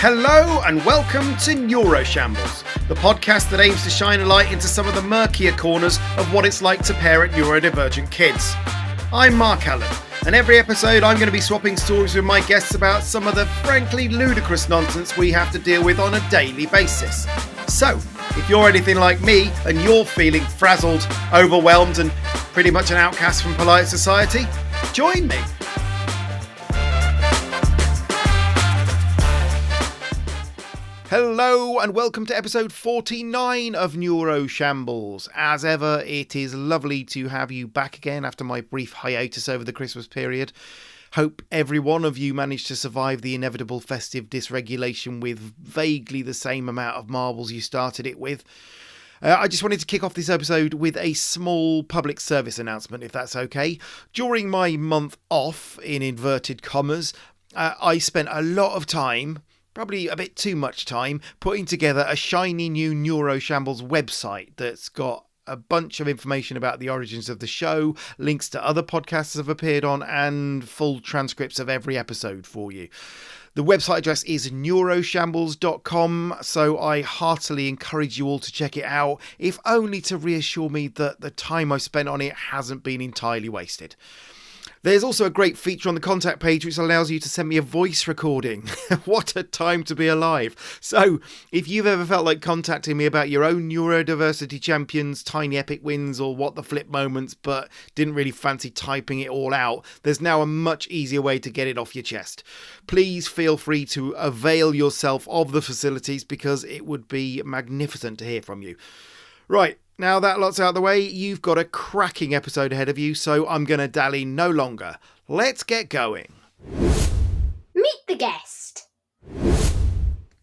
Hello and welcome to Neuroshambles, the podcast that aims to shine a light into some of the murkier corners of what it's like to parent neurodivergent kids. I'm Mark Allen, and every episode I'm going to be swapping stories with my guests about some of the frankly ludicrous nonsense we have to deal with on a daily basis. So, if you're anything like me and you're feeling frazzled, overwhelmed and pretty much an outcast from polite society, join me. Hello and welcome to episode 49 of Neuroshambles. As ever, it is lovely to have you back again after my brief hiatus over the Christmas period. Hope every one of you managed to survive the inevitable festive dysregulation with vaguely the same amount of marbles you started it with. I just wanted to kick off this episode with a small public service announcement, if that's okay. During my month off, in inverted commas, I spent a lot of time, probably a bit too much time, putting together a shiny new Neuroshambles website that's got a bunch of information about the origins of the show, links to other podcasts I've appeared on, and full transcripts of every episode for you. The website address is neuroshambles.com, so I heartily encourage you all to check it out, if only to reassure me that the time I spent on it hasn't been entirely wasted. There's also a great feature on the contact page which allows you to send me a voice recording. What a time to be alive. So, if you've ever felt like contacting me about your own Neurodiversity Champions, tiny epic wins or what the flip moments, but didn't really fancy typing it all out, there's now a much easier way to get it off your chest. Please feel free to avail yourself of the facilities because it would be magnificent to hear from you. Right. Now that lot's out of the way, you've got a cracking episode ahead of you, so I'm going to dally no longer. Let's get going. Meet the guest.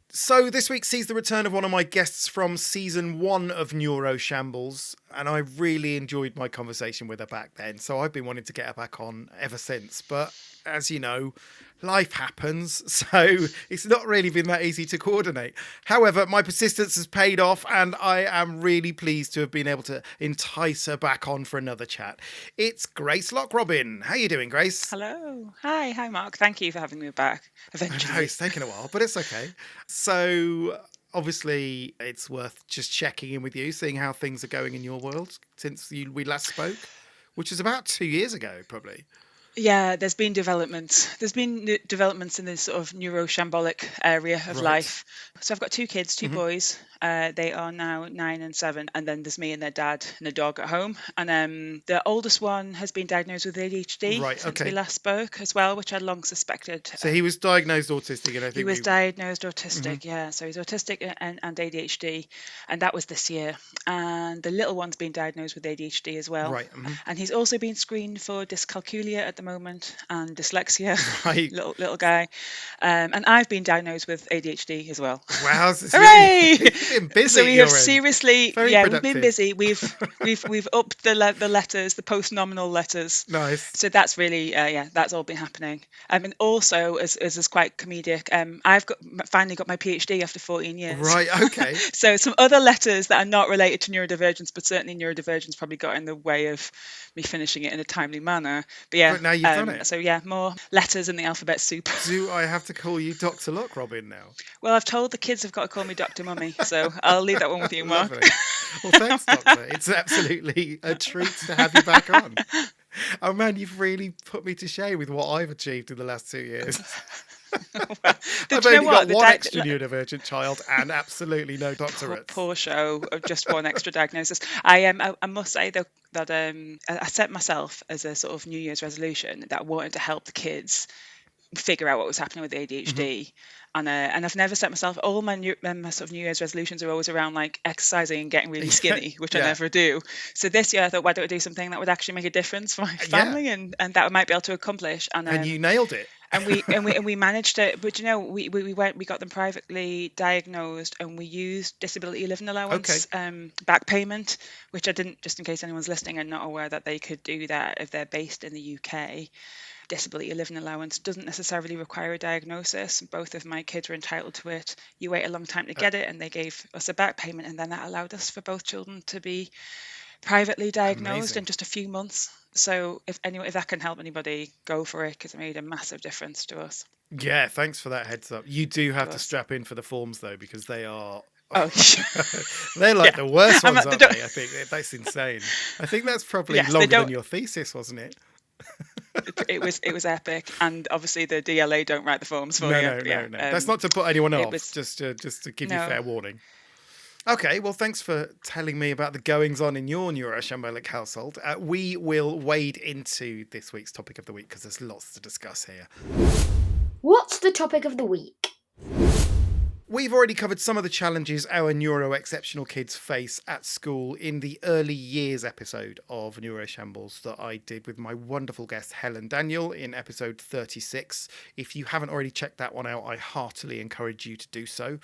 So this week sees the return of one of my guests from season 1 of Neuroshambles, and I really enjoyed my conversation with her back then, so I've been wanting to get her back on ever since, but as you know, life happens, so it's not really been that easy to coordinate. However, my persistence has paid off, and I am really pleased to have been able to entice her back on for another chat. It's Grace Lockrobin. How you doing, Grace? Hello. Hi, Mark. Thank you for having me back eventually. I know, it's taken a while, but it's okay. So, obviously, it's worth just checking in with you, seeing how things are going in your world since we last spoke, which was about 2 years ago, probably. Yeah, there's been developments. There's been developments in this sort of neuroshambolic area of Right. life. So I've got two kids, two Mhm. boys. They are now 9 and 7, and then there's me and their dad and a dog at home. And the oldest one has been diagnosed with ADHD Right, since okay. we last spoke as well, which I'd long suspected. So he was diagnosed autistic, and I think He was diagnosed autistic, yeah. So he's autistic and ADHD, and that was this year. And the little one's been diagnosed with ADHD as well. Right. Mhm. And he's also been screened for dyscalculia at the moment and dyslexia, Right. little guy. And I've been diagnosed with ADHD as well. Wow. It's Hooray! You've been busy. So we have your end. seriously, Very we've productive. been busy. We've upped the letters, the post-nominal letters. Nice. So that's really, that's all been happening. And also, as is quite comedic, I've finally got my PhD after 14 years. Right. Okay. So some other letters that are not related to neurodivergence, but certainly neurodivergence probably got in the way of me finishing it in a timely manner. But yeah, But now you've done it. So yeah, more letters in the alphabet soup. Do I have to call you Dr. Lockrobin now? Well, I've told the kids have got to call me Dr. Mummy, so I'll leave that one with you, Mark. Lovely. Well, thanks, Doctor. It's absolutely a treat to have you back on. Oh man, you've really put me to shame with what I've achieved in the last 2 years. I've only got one extra neurodivergent child and absolutely no doctorates. Poor show of just one extra diagnosis. I must say though that I set myself as a sort of New Year's resolution that I wanted to help the kids figure out what was happening with ADHD. And I've never set myself, all my sort of New Year's resolutions are always around like exercising and getting really skinny, which I never do. So this year I thought, why don't I do something that would actually make a difference for my family and that I might be able to accomplish. And you nailed it. and we managed it. But you know, we got them privately diagnosed, and we used disability living allowance, back payment, which I didn't, just in case anyone's listening and not aware that they could do that if they're based in the UK. Disability living allowance doesn't necessarily require a diagnosis. Both of my kids were entitled to it. You wait a long time to get it, and they gave us a back payment, and then that allowed us for both children to be privately diagnosed Amazing. in just a few months. So if that can help anybody, go for it, because it made a massive difference to us. Yeah, thanks for that heads up. You do have To to us. strap in for the forms though, because they are Oh, they're like yeah. the worst I'm ones, at the aren't door. they? I think that's insane. I think that's probably Yes, they longer than don't. your thesis, wasn't it? It was epic, and obviously the DLA don't write the forms for No, you. no, But no, yeah, no. That's not to put anyone it off. was Just to give you no. fair warning. Okay, well, thanks for telling me about the goings on in your neuroshambolic household. We will wade into this week's topic of the week because there's lots to discuss here. What's the topic of the week? We've already covered some of the challenges our neuro-exceptional kids face at school in the early years episode of Neuroshambles that I did with my wonderful guest Helen Daniel in episode 36. If you haven't already checked that one out, I heartily encourage you to do so.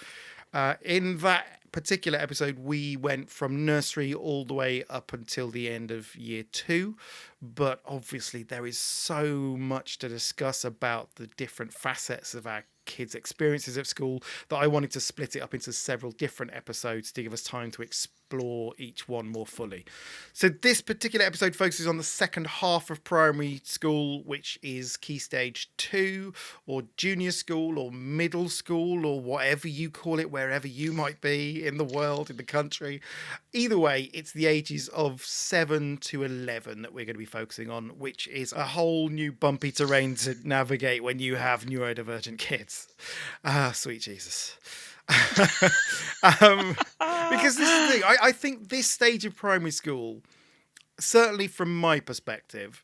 In that particular episode, we went from nursery all the way up until the end of year 2. But obviously, there is so much to discuss about the different facets of our kids' experiences at school that I wanted to split it up into several different episodes to give us time to explore each one more fully. So this particular episode focuses on the second half of primary school, which is Key Stage 2 or junior school or middle school or whatever you call it, wherever you might be in the world, in the country. Either way, it's the ages of 7 to 11 that we're going to be focusing on, which is a whole new bumpy terrain to navigate when you have neurodivergent kids. Ah, sweet Jesus. Because this is the thing, I think this stage of primary school, certainly from my perspective,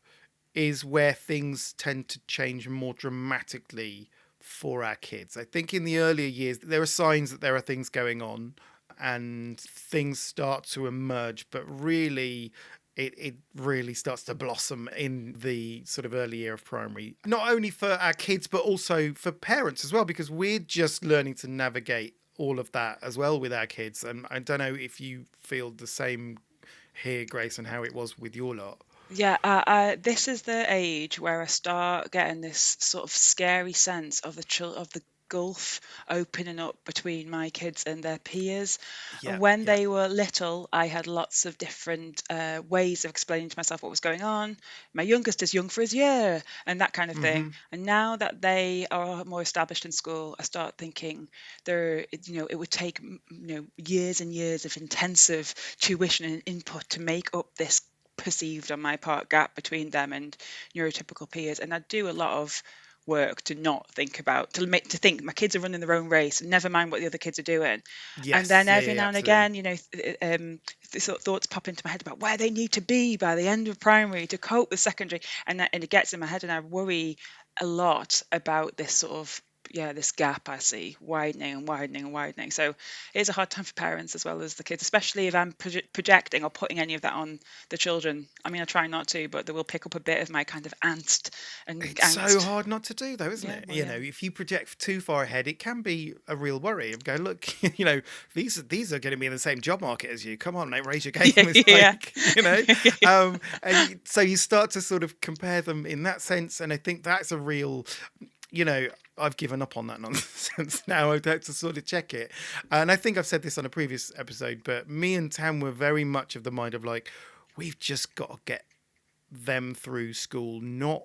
is where things tend to change more dramatically for our kids. I think in the earlier years, there are signs that there are things going on and things start to emerge, but really it really starts to blossom in the sort of early year of primary, not only for our kids but also for parents as well, because we're just learning to navigate all of that as well with our kids. And I don't know if you feel the same here, Grace, and how it was with your lot. Yeah, this is the age where I start getting this sort of scary sense of the gulf opening up between my kids and their peers. Yeah, When yeah. they were little, I had lots of different ways of explaining to myself what was going on. My youngest is young for his year, and that kind of thing. And now that they are more established in school, I start thinking it would take years and years of intensive tuition and input to make up this perceived on my part gap between them and neurotypical peers. And I do a lot of work to not think about to think my kids are running their own race and never mind what the other kids are doing. And then Yes, every yeah, now and absolutely. again, the sort of thoughts pop into my head about where they need to be by the end of primary to cope with secondary, and it gets in my head, and I worry a lot about this sort of this gap I see widening and widening and widening. So it is a hard time for parents as well as the kids, especially if I'm projecting or putting any of that on the children. I mean, I try not to, but they will pick up a bit of my kind of It's so angst. hard not to do, though, isn't Yeah, it? well, yeah. If you project too far ahead, it can be a real worry of going, look, these are going to be in the same job market as you. Come on, mate, raise your game. It's Yeah. and so you start to sort of compare them in that sense. And I think that's a real, I've given up on that nonsense now. I've had to sort of check it. And I think I've said this on a previous episode, but me and Tam were very much of the mind of like, we've just got to get them through school, not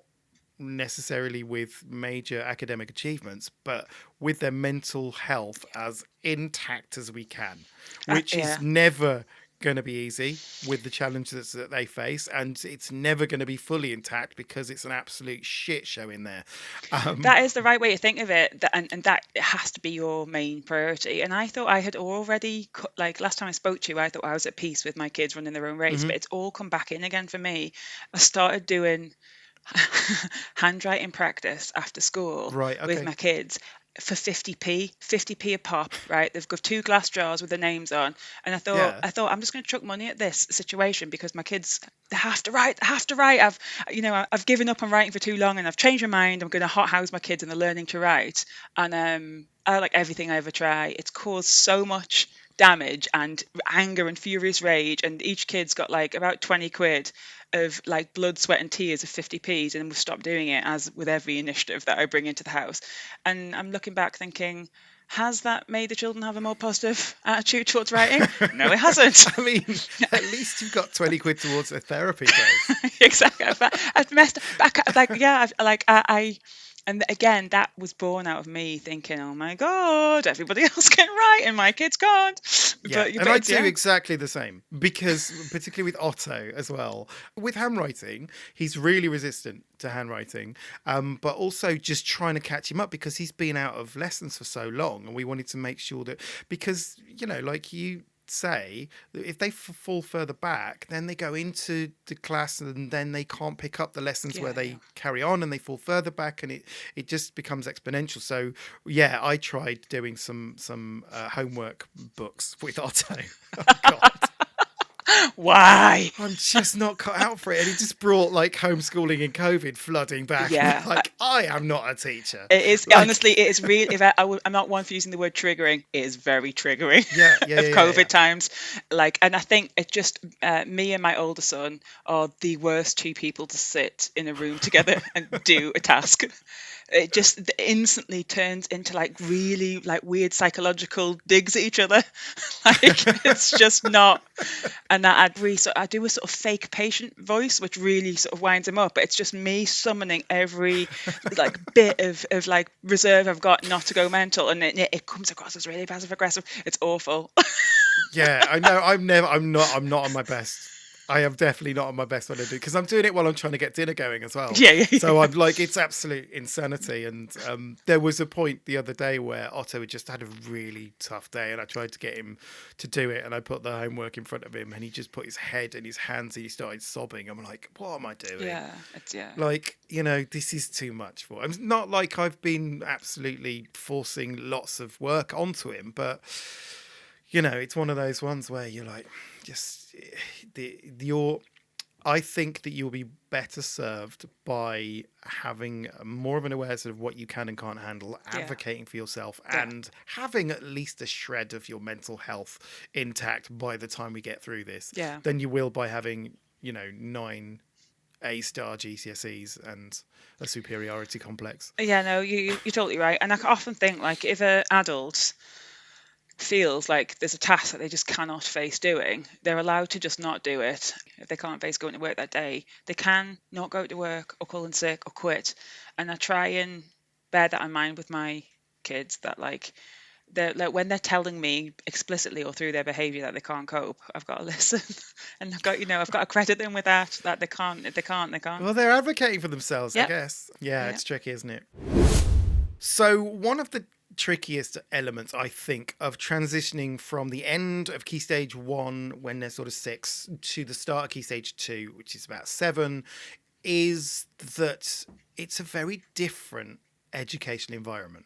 necessarily with major academic achievements, but with their mental health as intact as we can, which Yeah. is never going to be easy with the challenges that they face, and it's never going to be fully intact because it's an absolute shit show in there. That is the right way to think of it, and that it has to be your main priority. And I thought I had already, like last time I spoke to you, I thought I was at peace with my kids running their own race, but it's all come back in again for me. I started doing handwriting practice after school Right, with okay. my kids for 50p a pop, right? They've got 2 glass jars with their names on, and I thought I'm just going to chuck money at this situation because my kids, they have to write. I've given up on writing for too long, and I've changed my mind. I'm going to hothouse my kids, and they're learning to write. And I like everything I ever try. It's caused so much damage and anger and furious rage, and each kid's got like about 20 quid of like blood, sweat and tears of 50p's, and we've stopped doing it, as with every initiative that I bring into the house. And I'm looking back thinking, has that made the children have a more positive attitude towards writing? No, it hasn't. I mean, at least you've got 20 quid towards a therapy dose. Exactly. I've messed back. Like, yeah, I and again, that was born out of me thinking, oh my God, everybody else can write and my kids can't. Yeah, But and I do exactly the same, because particularly with Otto as well, with handwriting, he's really resistant to handwriting, but also just trying to catch him up, because he's been out of lessons for so long, and we wanted to make sure that, because, you know, like you say, that if they fall further back, then they go into the class and then they can't pick up the lessons where they carry on, and they fall further back, and it just becomes exponential. So yeah, I tried doing some homework books with Otto. Oh God. Why? I'm just not cut out for it. And it just brought like homeschooling and COVID flooding back. Yeah. Like, I am not a teacher. It is, like, honestly, it is really, I'm not one for using the word triggering, it is very triggering. Yeah, of COVID times. Like, and I think it just, me and my older son are the worst two people to sit in a room together and do a task. It just instantly turns into like really like weird psychological digs at each other. Like, it's just not. And I do a sort of fake patient voice, which really sort of winds him up. But it's just me summoning every like bit of like reserve I've got not to go mental, and it comes across as really passive aggressive. It's awful. Yeah, I know. I'm not on my best. I am definitely not on my best when I do, because I'm doing it while I'm trying to get dinner going as well. Yeah. So I'm like, it's absolute insanity. And there was a point the other day where Otto had just had a really tough day, and I tried to get him to do it, and I put the homework in front of him, and he just put his head in his hands and he started sobbing. I'm like, what am I doing? Yeah. Like, you know, this is too much for him. It's not like I've been absolutely forcing lots of work onto him, but you know, it's one of those ones where you're like, just I think that you'll be better served by having more of an awareness of what you can and can't handle, advocating for yourself, and having at least a shred of your mental health intact by the time we get through this, than you will by having, you know, 9 A-star GCSEs and a superiority complex. Yeah, no, you're totally right. And I often think, like, if an adult feels like there's a task that they just cannot face doing, they're allowed to just not do it. If they can't face going to work that day, they can not go to work or call in sick or quit. And I try and bear that in mind with my kids, that like they're like, when they're telling me explicitly or through their behavior that they can't cope, I've got to listen. And I've got to credit them with that they can't. Well, they're advocating for themselves, I guess. Yeah, it's tricky, isn't it? So one of the trickiest elements, I think, of transitioning from the end of Key Stage 1, when they're sort of 6, to the start of Key Stage 2, which is about 7, is that it's a very different educational environment.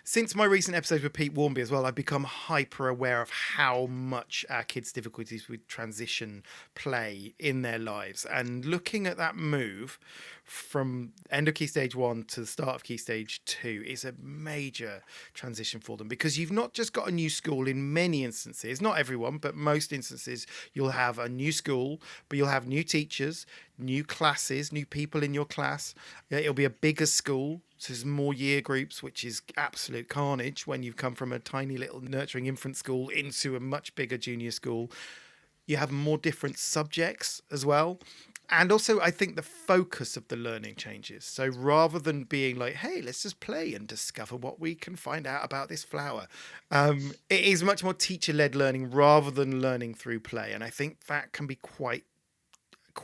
Since my recent episodes with Pete Warmby as well, I've become hyper aware of how much our kids' difficulties with transition play in their lives. And looking at that move from end of Key Stage 1 to the start of Key Stage 2 is a major transition for them, because you've not just got a new school. In many instances, not everyone, but most instances, you'll have a new school, but you'll have new teachers, new classes, new people in your class. It'll be a bigger school. So there's more year groups, which is absolute carnage when you've come from a tiny little nurturing infant school into a much bigger junior school. You have more different subjects as well. And also, I think the focus of the learning changes. So rather than being like, hey, let's just play and discover what we can find out about this flower, it is much more teacher-led learning rather than learning through play. And I think that can be quite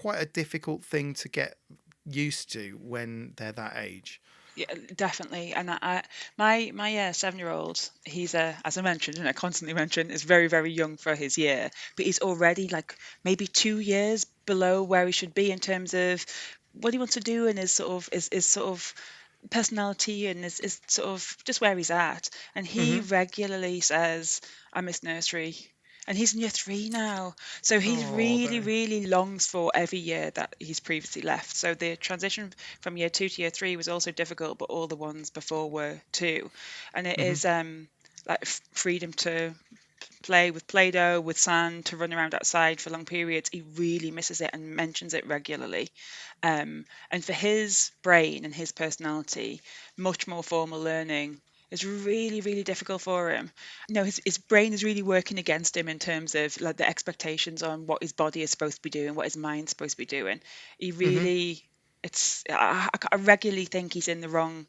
a difficult thing to get used to when they're that age. Yeah, definitely. And my 7-year-old, he's as I mentioned, and I constantly mention, is very, very young for his year, but he's already like maybe 2 years below where he should be in terms of what he wants to do and his sort of personality, and is sort of just where he's at. And he regularly says, I miss nursery. And he's in year 3 now. So he really longs for every year that he's previously left. So the transition from year 2 to year 3 was also difficult, but all the ones before were too. And it is like freedom to play with Play-Doh, with sand, to run around outside for long periods, he really misses it and mentions it regularly. And for his brain and his personality, much more formal learning is really, really difficult for him. His brain is really working against him in terms of like the expectations on what his body is supposed to be doing, what his mind's supposed to be doing. He Hmm. really, I regularly think he's in the wrong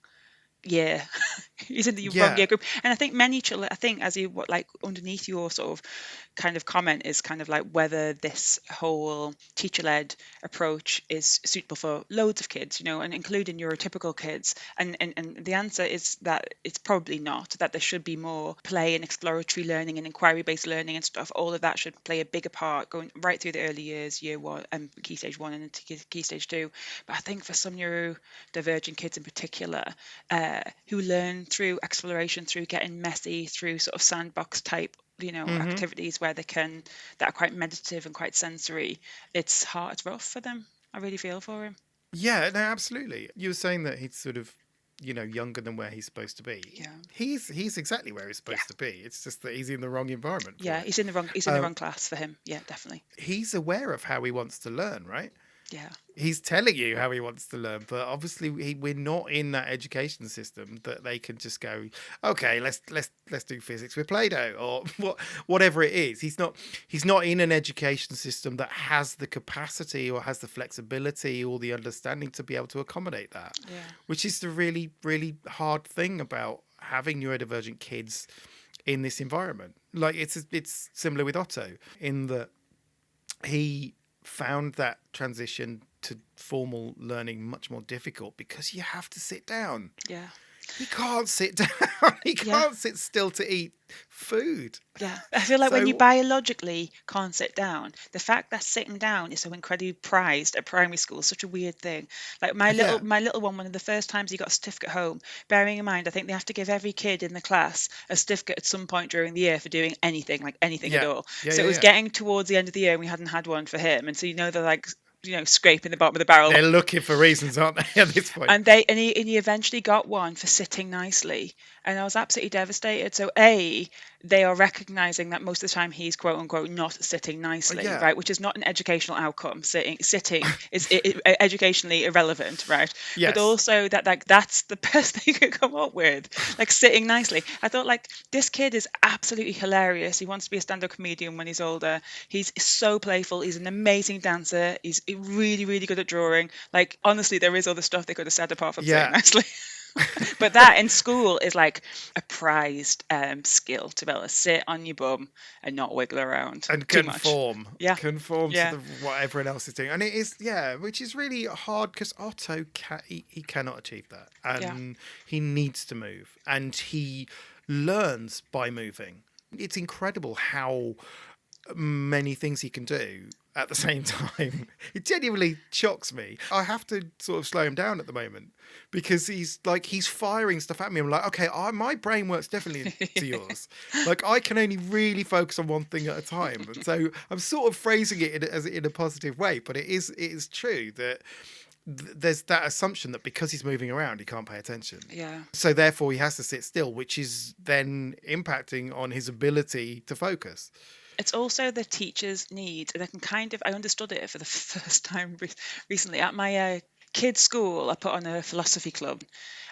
year. He's in the wrong Yeah. year group. And I think many children, I think as you, like underneath your sort of kind of comment is kind of like whether this whole teacher-led approach is suitable for loads of kids, and including neurotypical kids. And the answer is that it's probably not, that there should be more play and exploratory learning and inquiry-based learning and stuff. All of that should play a bigger part going right through the early years, year one and key stage one and into key stage two. But I think for some neurodivergent kids in particular, who learn through exploration, through getting messy, through sort of sandbox type Hmm. activities that are quite meditative and quite sensory, it's rough for them. I really feel for him. Yeah, no, absolutely. You were saying that he's sort of, younger than where he's supposed to be. Yeah. He's exactly where he's Yeah. supposed to be. It's just that he's in the wrong environment for Yeah, it. he's in the wrong class for him. Yeah, definitely. He's aware of how he wants to learn, right? Yeah. He's telling you how he wants to learn, but obviously we're not in that education system that they can just go, okay, let's do physics with Play-Doh or whatever it is. He's not in an education system that has the capacity or has the flexibility or the understanding to be able to accommodate that, Yeah. which is the really, really hard thing about having neurodivergent kids in this environment. Like it's similar with Otto in that he found that transition to formal learning much more difficult because you have to sit down. Yeah. He can't sit down. He Yeah. can't sit still to eat food. Yeah, I feel like when you So biologically can't sit down, the fact that sitting down is so incredibly prized at primary school is such a weird thing. Like yeah, my little one of the first times he got a certificate home, bearing in mind I think they have to give every kid in the class a certificate at some point during the year for doing anything, like anything at yeah, all. yeah, So yeah, it was yeah. getting towards the end of the year and we hadn't had one for him, and so they're like scraping the bottom of the barrel. They're looking for reasons, aren't they, at this point? And he eventually got one for sitting nicely, and I was absolutely devastated. So they are recognizing that most of the time he's quote unquote not sitting nicely, Yeah. right, which is not an educational outcome. Sitting is educationally irrelevant, right? But Yes. also that like that's the best they could come up with, like sitting nicely. I thought like this kid is absolutely hilarious. He wants to be a stand-up comedian when he's older. He's so playful. He's an amazing dancer. He's really, really good at drawing. Like honestly, there is other stuff they could have said apart from sitting Yeah. nicely. But that in school is like a prized skill, to be able to sit on your bum and not wiggle around And too much. Yeah, conform to yeah, what everyone else is doing, and it is, yeah, which is really hard because Otto he cannot achieve that, yeah, and he needs to move, and he learns by moving. It's incredible how many things he can do at the same time. It genuinely shocks me. I have to sort of slow him down at the moment because he's firing stuff at me. I'm like, okay, my brain works differently to yours. Like I can only really focus on one thing at a time. And so I'm sort of phrasing it in a positive way, but it is true that there's that assumption that because he's moving around, he can't pay attention. yeah. So therefore he has to sit still, which is then impacting on his ability to focus. It's also the teacher's needs, and I understood it for the first time recently at my kids' school. I put on a philosophy club,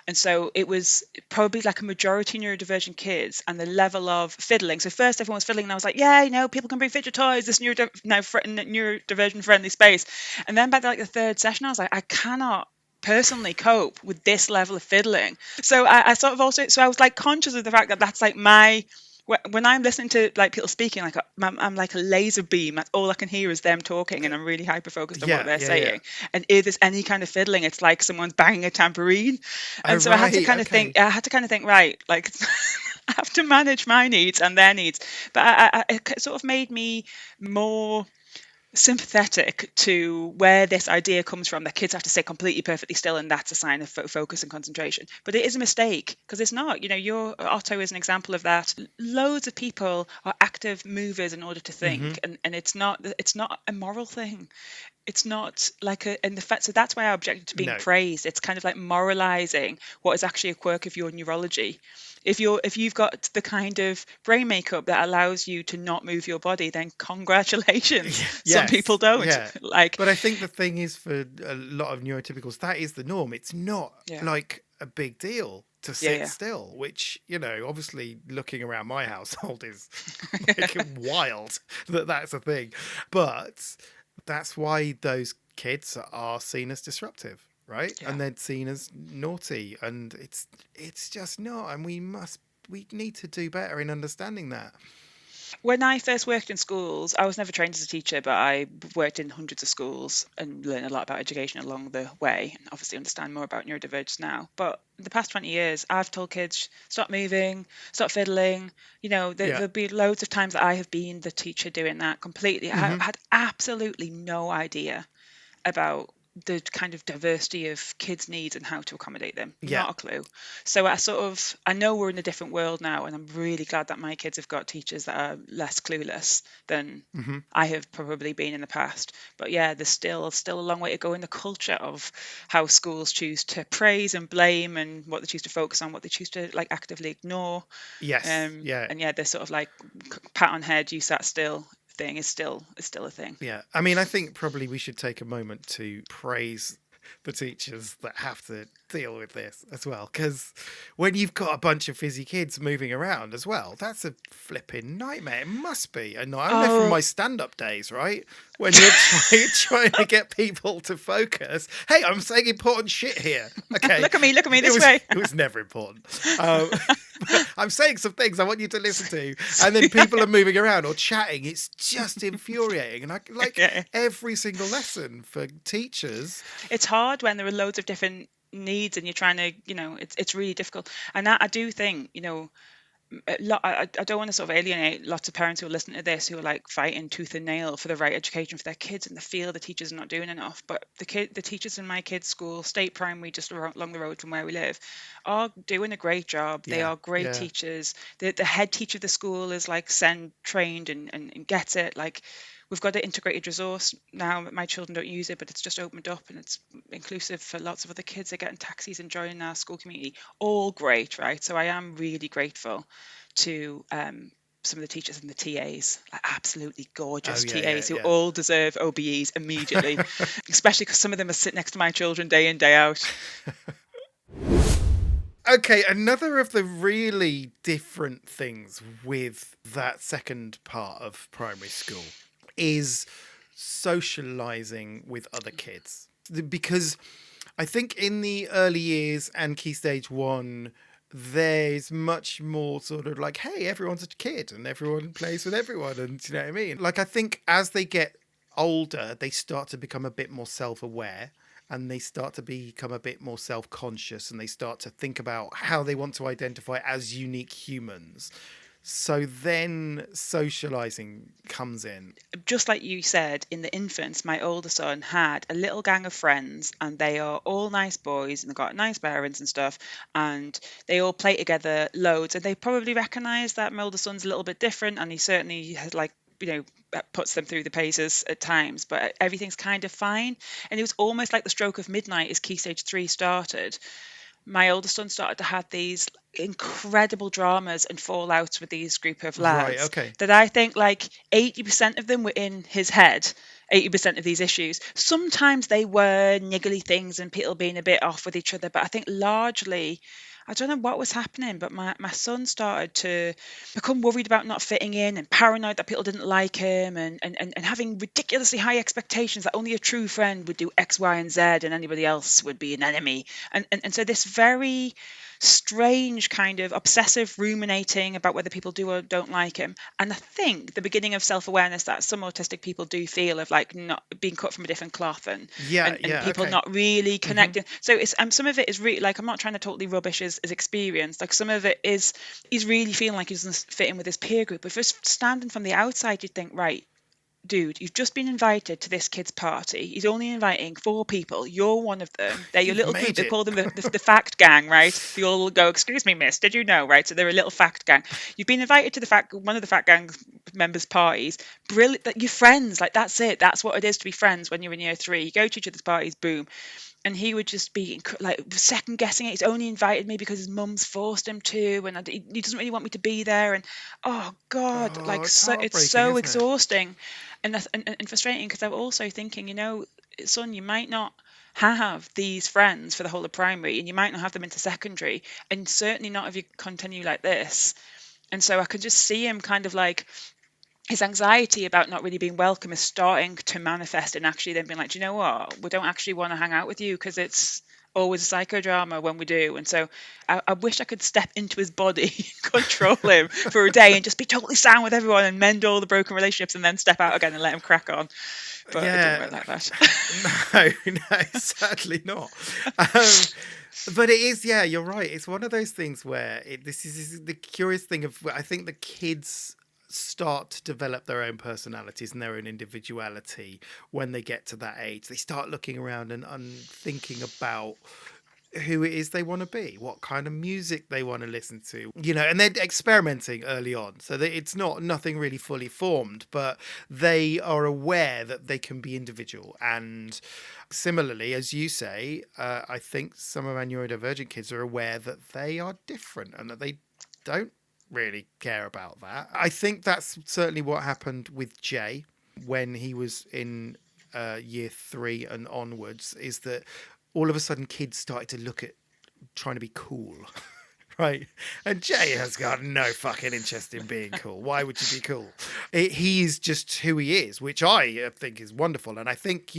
and so it was probably like a majority neurodivergent kids, and the level of fiddling. So first everyone was fiddling, and I was like, "Yeah, people can bring fidget toys. This neurodivergent friendly space." And then by the third session, I was like, "I cannot." Personally cope with this level of fiddling, so I sort of also I was like conscious of the fact that that's like my when I'm listening to like people speaking, like I'm like a laser beam. That's all I can hear is them talking, and I'm really hyper focused on what Yeah, they're yeah, yeah. saying. And if there's any kind of fiddling, it's like someone's banging a tambourine. Oh, And so I had to right. kind of Okay. think, right, like I have to manage my needs and their needs. But it sort of made me more sympathetic to where this idea comes from, that kids have to stay completely perfectly still and that's a sign of focus and concentration. But it is a mistake, because it's not. Your Otto is an example of that. Loads of people are active movers in order to Hmm. think, and it's not a moral thing. It's not like and the fact, so that's why I objected to being No. praised. It's kind of like moralizing what is actually a quirk of your neurology. If you've got the kind of brain makeup that allows you to not move your body, then congratulations. Some people Yes, don't. yeah. Like, But I think the thing is, for a lot of neurotypicals, that is the norm. It's not yeah, like a big deal to yeah, sit yeah. still, which, obviously looking around my household is like wild that that's a thing. But that's why those kids are seen as disruptive, right? Yeah. And they're seen as naughty, and it's just not. And we need to do better in understanding that. When I first worked in schools, I was never trained as a teacher, but I worked in hundreds of schools and learned a lot about education along the way, and obviously understand more about neurodivergence now. But in the past 20 years, I've told kids, stop moving, stop fiddling. Yeah. There'll be loads of times that I have been the teacher doing that completely. I Hmm. had absolutely no idea about the kind of diversity of kids' needs and how to accommodate them. Yeah. Not a clue. So I know we're in a different world now, and I'm really glad that my kids have got teachers that are less clueless than Hmm. I have probably been in the past. But yeah, there's still a long way to go in the culture of how schools choose to praise and blame, and what they choose to focus on, what they choose to like actively ignore. Yes. Yeah. And yeah, this sort of like pat on head, you sat still thing is still a thing. Yeah. I mean, I think probably we should take a moment to praise the teachers that have to deal with this as well. Because when you've got a bunch of fizzy kids moving around as well, that's a flipping nightmare. It must be. And I know from Oh, my stand-up days, right? When you're trying to get people to focus. Hey, I'm saying important shit here. Okay. look at me this was, way. It was never important. I'm saying some things I want you to listen to, and then people are moving around or chatting. It's just infuriating. And I like Yeah. every single lesson for teachers. It's hard when there are loads of different needs and you're trying to, it's really difficult. And I do think, I don't want to sort of alienate lots of parents who are listening to this, who are like fighting tooth and nail for the right education for their kids, and they feel the teachers are not doing enough. But the teachers in my kids' school, state primary, just along the road from where we live, are doing a great job. They Yeah, are great yeah, teachers. The head teacher of the school is like send trained and gets it. Like, we've got an integrated resource now. My children don't use it, but it's just opened up and it's inclusive for lots of other kids. They're getting taxis and joining our school community. All great, right? So I am really grateful to some of the teachers and the TAs, like absolutely oh gorgeous yeah, yeah, TAs who yeah. all deserve OBEs immediately, especially because some of them are sitting next to my children day in, day out. Okay, another of the really different things with that second part of primary school is socializing with other kids. Because I think in the early years and key stage 1, there's much more sort of like, hey, everyone's a kid and everyone plays with everyone, and you know what I mean? Like, I think as they get older, they start to become a bit more self-aware, and they start to become a bit more self-conscious, and they start to think about how they want to identify as unique humans. So then socializing comes in. Just like you said, in the infants, my older son had a little gang of friends, and they are all nice boys and they've got nice parents and stuff, and they all play together loads, and they probably recognise that my older son's a little bit different, and he certainly has puts them through the paces at times, but everything's kind of fine. And it was almost like the stroke of midnight as Key Stage 3 started. My older son started to have these incredible dramas and fallouts with these group of Right, lads okay. that I think like 80% of them were in his head. 80% of these issues. Sometimes they were niggly things and people being a bit off with each other, but I think largely, I don't know what was happening, but my son started to become worried about not fitting in and paranoid that people didn't like him, and having ridiculously high expectations that only a true friend would do X, Y, and Z and anybody else would be an enemy. And so this very strange kind of obsessive ruminating about whether people do or don't like him. And I think the beginning of self-awareness that some autistic people do feel of like not being cut from a different cloth, and Yeah, and yeah, people okay. not really Hmm. connecting. So it's some of it is really like, I'm not trying to totally rubbish his experience. Like, some of it is he's really feeling like he doesn't fit in with his peer group. If it's standing from the outside, you'd think, right, dude, you've just been invited to this kid's party. He's only inviting 4 people. You're one of them. They're your You've little group. made They it. call them the fact gang, right? They all go, excuse me, miss, did you know, right? So they're a little fact gang. You've been invited to one of the fact gang members' parties. Brilliant. That you're friends. Like, that's it. That's what it is to be friends when you're in year 3. You go to each other's parties, boom. and he would just be like second guessing it. He's only invited me because his mum's forced him to, and he doesn't really want me to be there. And oh God, Oh, like it's it's heartbreaking, so isn't it? exhausting, and frustrating, because I'm also thinking, son, you might not have these friends for the whole of primary, and you might not have them into secondary, and certainly not if you continue like this. And so I could just see him kind of like, his anxiety about not really being welcome is starting to manifest, and actually then being like, do you know what? We don't actually want to hang out with you because it's always a psychodrama when we do. And so I wish I could step into his body, control him for a day, and just be totally sound with everyone and mend all the broken relationships, and then step out again and let him crack on. But it didn't Yeah. work like that. No, sadly not. But it is, yeah, you're right. It's one of those things where this is the curious thing of, I think the kids start to develop their own personalities and their own individuality when they get to that age. They start looking around and thinking about who it is they want to be, what kind of music they want to listen to, and they're experimenting early on. So that it's nothing really fully formed, but they are aware that they can be individual. And similarly, as you say, I think some of our neurodivergent kids are aware that they are different and that they don't really care about that. I think that's certainly what happened with Jay when he was in year 3 and onwards, is that all of a sudden kids started to look at trying to be cool. Right? And Jay has got no fucking interest in being cool. Why would you be cool? He is just who he is, which I think is wonderful. And I think,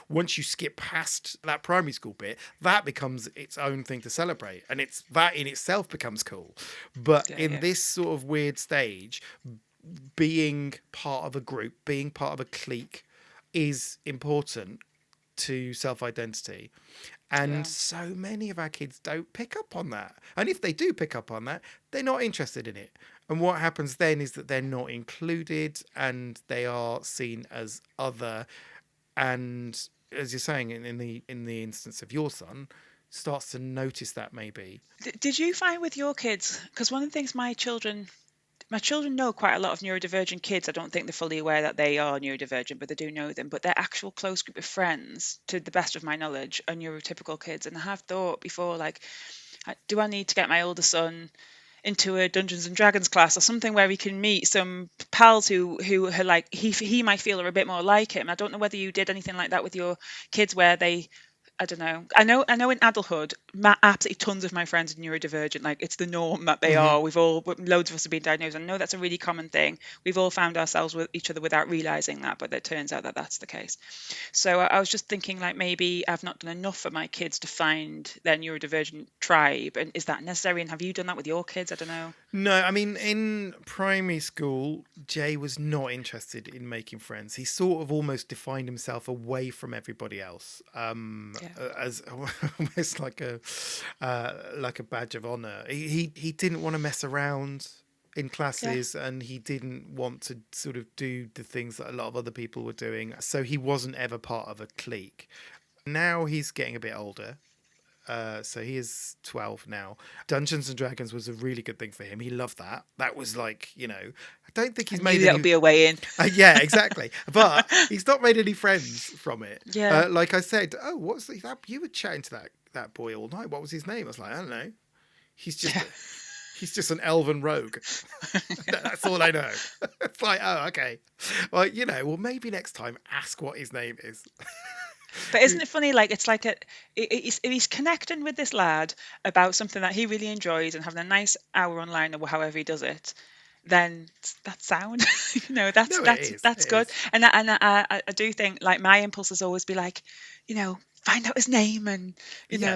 once you skip past that primary school bit, that becomes its own thing to celebrate. And that in itself becomes cool. But in this sort of weird stage, being part of a group, being part of a clique is important to self-identity. And so many of our kids don't pick up on that. And if they do pick up on that, they're not interested in it. And what happens then is that they're not included and they are seen as other. And as you're saying, in the instance of your son, starts to notice that maybe. Did you find with your kids, because one of the things my children know quite a lot of neurodivergent kids. I don't think they're fully aware that they are neurodivergent, but they do know them. But their actual close group of friends, to the best of my knowledge, are neurotypical kids. And I have thought before, like, do I need to get my older son into a Dungeons and Dragons class or something where he can meet some pals who are like, he might feel are a bit more like him. I don't know whether you did anything like that with your kids, where they, I don't know. I know in adulthood, absolutely tons of my friends are neurodivergent. Like, it's the norm that they are. Loads of us have been diagnosed. I know that's a really common thing. We've all found ourselves with each other without realizing that, but it turns out that that's the case. So I was just thinking, like, maybe I've not done enough for my kids to find their neurodivergent tribe. And is that necessary? And have you done that with your kids? I don't know. No, I mean, in primary school, Jay was not interested in making friends. He sort of almost defined himself away from everybody else, as almost like a badge of honor. He didn't want to mess around in classes, and he didn't want to sort of do the things that a lot of other people were doing. So he wasn't ever part of a clique. Now he's getting a bit older. So he is 12 now. Dungeons and Dragons was a really good thing for him. He loved that. That was like, I don't think he's made any... That'll be a way in. Yeah, exactly. But he's not made any friends from it. Yeah. Like I said, what's that? You were chatting to that boy all night. What was his name? I was like, I don't know. He's just an elven rogue. That's all I know. It's like, oh, okay. Well, well, maybe next time ask what his name is. But isn't it funny? Like, it's like if he's connecting with this lad about something that he really enjoys and having a nice hour online or however he does it, then that's sound. That's good. Is. And I do think, like, my impulse is always be like, find out his name and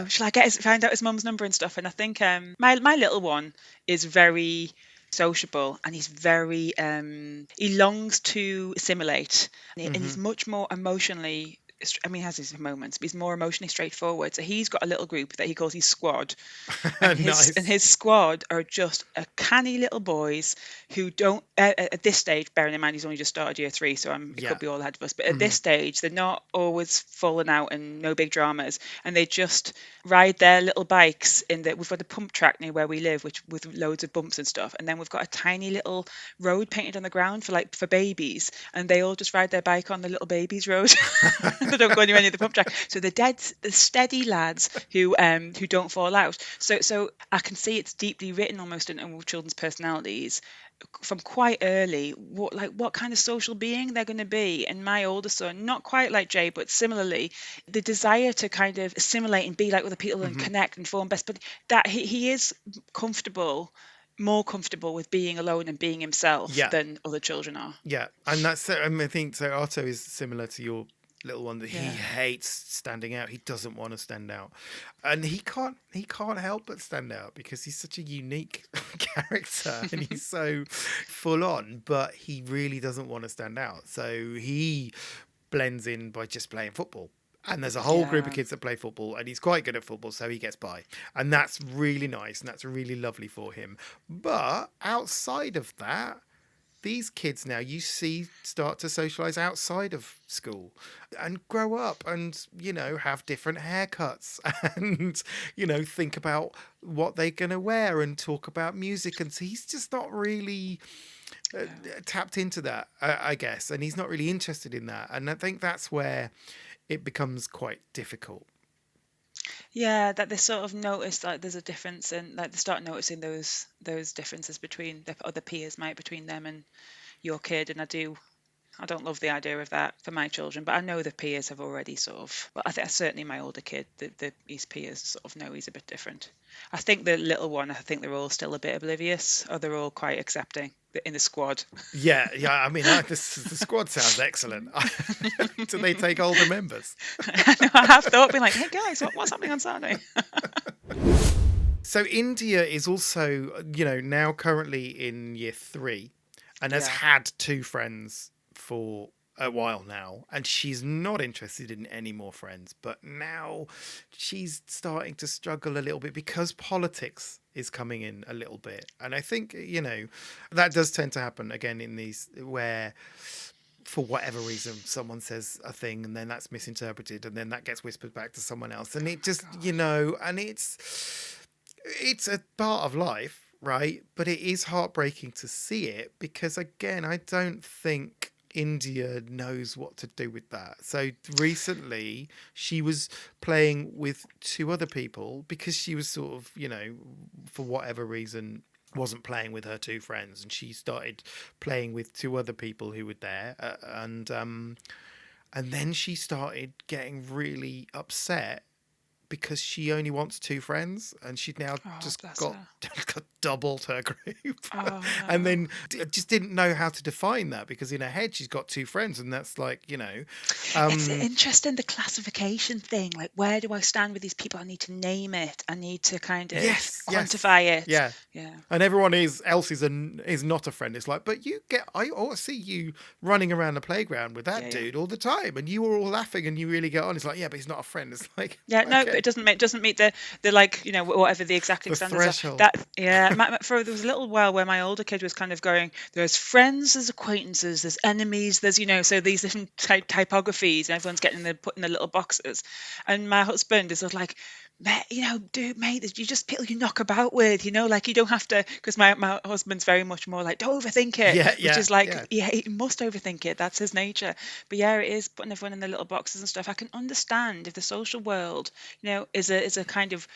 shall I find out his mum's number and stuff. And I think my little one is very sociable, and he's very he longs to assimilate, and he's much more emotionally, I mean, he has his moments, but he's more emotionally straightforward. So he's got a little group that he calls his squad. And his squad are just a canny little boys who don't, at this stage, bearing in mind he's only just started year 3, so it could be all ahead of us. But at this stage, they're not always falling out and no big dramas. And they just ride their little bikes we've got a pump track near where we live, with loads of bumps and stuff. And then we've got a tiny little road painted on the ground for babies. And they all just ride their bike on the little babies road. They don't go anywhere near the pump track. So the steady lads who don't fall out. So I can see it's deeply written almost in children's personalities from quite early what kind of social being they're going to be. And my older son, not quite like Jay, but similarly, the desire to kind of assimilate and be like other people and connect and form best, but that he is more comfortable with being alone and being himself than other children are. Yeah, and that's I think so. Otto is similar to your little one, that he hates standing out. He doesn't want to stand out, and he can't help but stand out because he's such a unique character and he's so full on, but he really doesn't want to stand out. So he blends in by just playing football. And there's a whole group of kids that play football, and he's quite good at football, so he gets by. And that's really nice, and that's really lovely for him. But outside of that, these kids now you see start to socialise outside of school and grow up and, have different haircuts and, think about what they're going to wear and talk about music. And so he's just not really tapped into that, I guess. And he's not really interested in that. And I think that's where it becomes quite difficult. Yeah, that they sort of notice like there's a difference, and like they start noticing those differences between the other peers, between them and your kid. And I don't love the idea of that for my children, but I know the peers have already sort of, well, I think certainly my older kid, his peers sort of know he's a bit different. I think the little one, I think they're all still a bit oblivious, or they're all quite accepting in the squad. Yeah. I mean, the squad sounds excellent. Do they take older members? I have thought, being like, hey guys, what's happening on Saturday? So India is also, now currently in year 3 and has had 2 friends for a while now, and she's not interested in any more friends, but now she's starting to struggle a little bit because politics is coming in a little bit. And I think, that does tend to happen again in these where for whatever reason someone says a thing and then that's misinterpreted and then that gets whispered back to someone else, and it just and it's a part of life, right? But it is heartbreaking to see it because, again, I don't think India knows what to do with that. So recently she was playing with 2 other people because she was sort of, for whatever reason wasn't playing with her 2 friends, and she started playing with 2 other people who were there, and then she started getting really upset because she only wants 2 friends, and she'd now just got doubled her group. And then just didn't know how to define that, because in her head she's got 2 friends, and that's like, it's interesting, the classification thing, like where do I stand with these people? I need to name it, I need to kind of quantify it. Yeah And everyone else is not a friend. It's like, but I always see you running around the playground with that dude all the time, and you were all laughing and you really get on. It's like, but he's not a friend. It's like, no, but it doesn't meet the like, whatever the exacting standards threshold. Are. There was a little while where my older kid was kind of going, there's friends, there's acquaintances, there's enemies, there's so these different typographies, and everyone's put in their little boxes. And my husband is sort of like, mate, you just people you knock about with, like you don't have to, because my husband's very much more like, don't overthink it, which is like, he must overthink it, that's his nature. But it is putting everyone in their little boxes and stuff. I can understand if the social world, is a kind of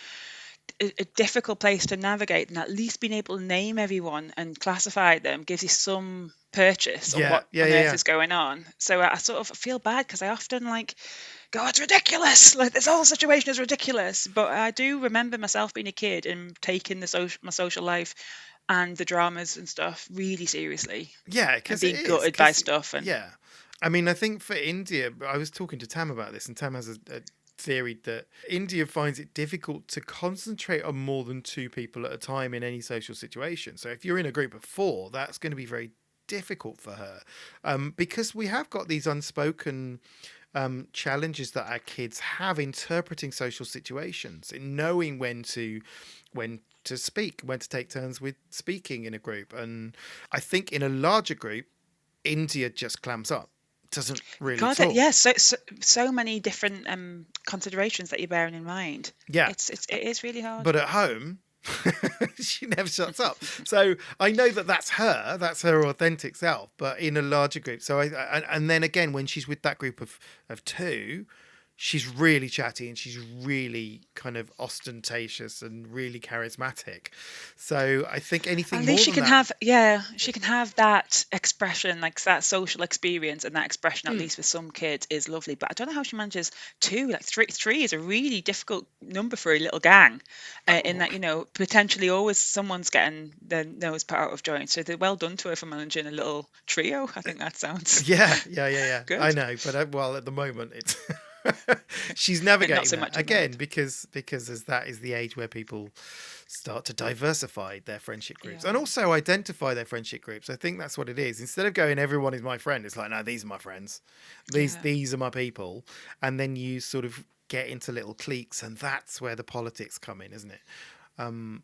a difficult place to navigate, and at least being able to name everyone and classify them gives you some purchase on what on earth is going on. So I sort of feel bad because I often go, it's ridiculous, like this whole situation is ridiculous. But I do remember myself being a kid and taking my social life and the dramas and stuff really seriously. Because being gutted by stuff. And I mean, I think for India, I was talking to Tam about this, and Tam has a theory that India finds it difficult to concentrate on more than 2 people at a time in any social situation. So if you're in a group of 4, that's going to be very difficult for her, because we have got these unspoken challenges that our kids have interpreting social situations, in knowing when to speak, when to take turns with speaking in a group. And I think in a larger group, India just clams up. Doesn't really talk. So many different considerations that you're bearing in mind. It is really hard. But at home, She never shuts up. So I know that that's her authentic self, but in a larger group. So and then again, when she's with that group of two, she's really chatty and she's really kind of ostentatious and really charismatic. So I think anything At more least she than can that. have, she can have that expression, like that social experience, and that expression, at least with some kids, is lovely. But I don't know how she manages two. Like three is a really difficult number for a little gang, in that, potentially always someone's getting their nose put out of joint. So they're well done to her for managing a little trio. I think that sounds Yeah. good. I know, but well, at the moment it's she's And not navigating so that much at the again moment. because as that is the age where people start to diversify their friendship groups and Yeah. also identify their friendship groups. I think that's what it is. Instead of going everyone is my friend, it's like, no, these are my friends. Yeah. These are my people. And then you sort of get into little cliques, and that's where the politics come in, isn't it?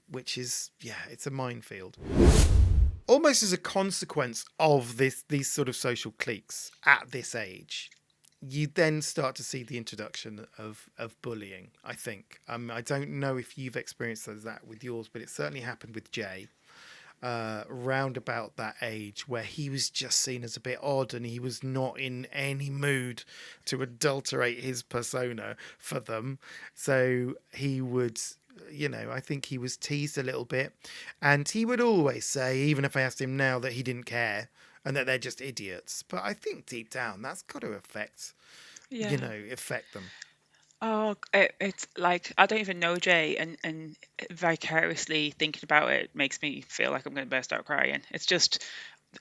Which is, it's a minefield. Almost as a consequence of these sort of social cliques at this age, you then start to see the introduction of bullying, I think. I don't know if you've experienced that with yours, but it certainly happened with Jay round about that age, where he was just seen as a bit odd and he was not in any mood to adulterate his persona for them. So he would, I think he was teased a little bit, and he would always say, even if I asked him now, that he didn't care and that they're just idiots. But I think deep down that's got to affect Yeah. them. Oh, it's like I don't even know Jay, and vicariously thinking about it makes me feel like I'm going to burst out crying. It's just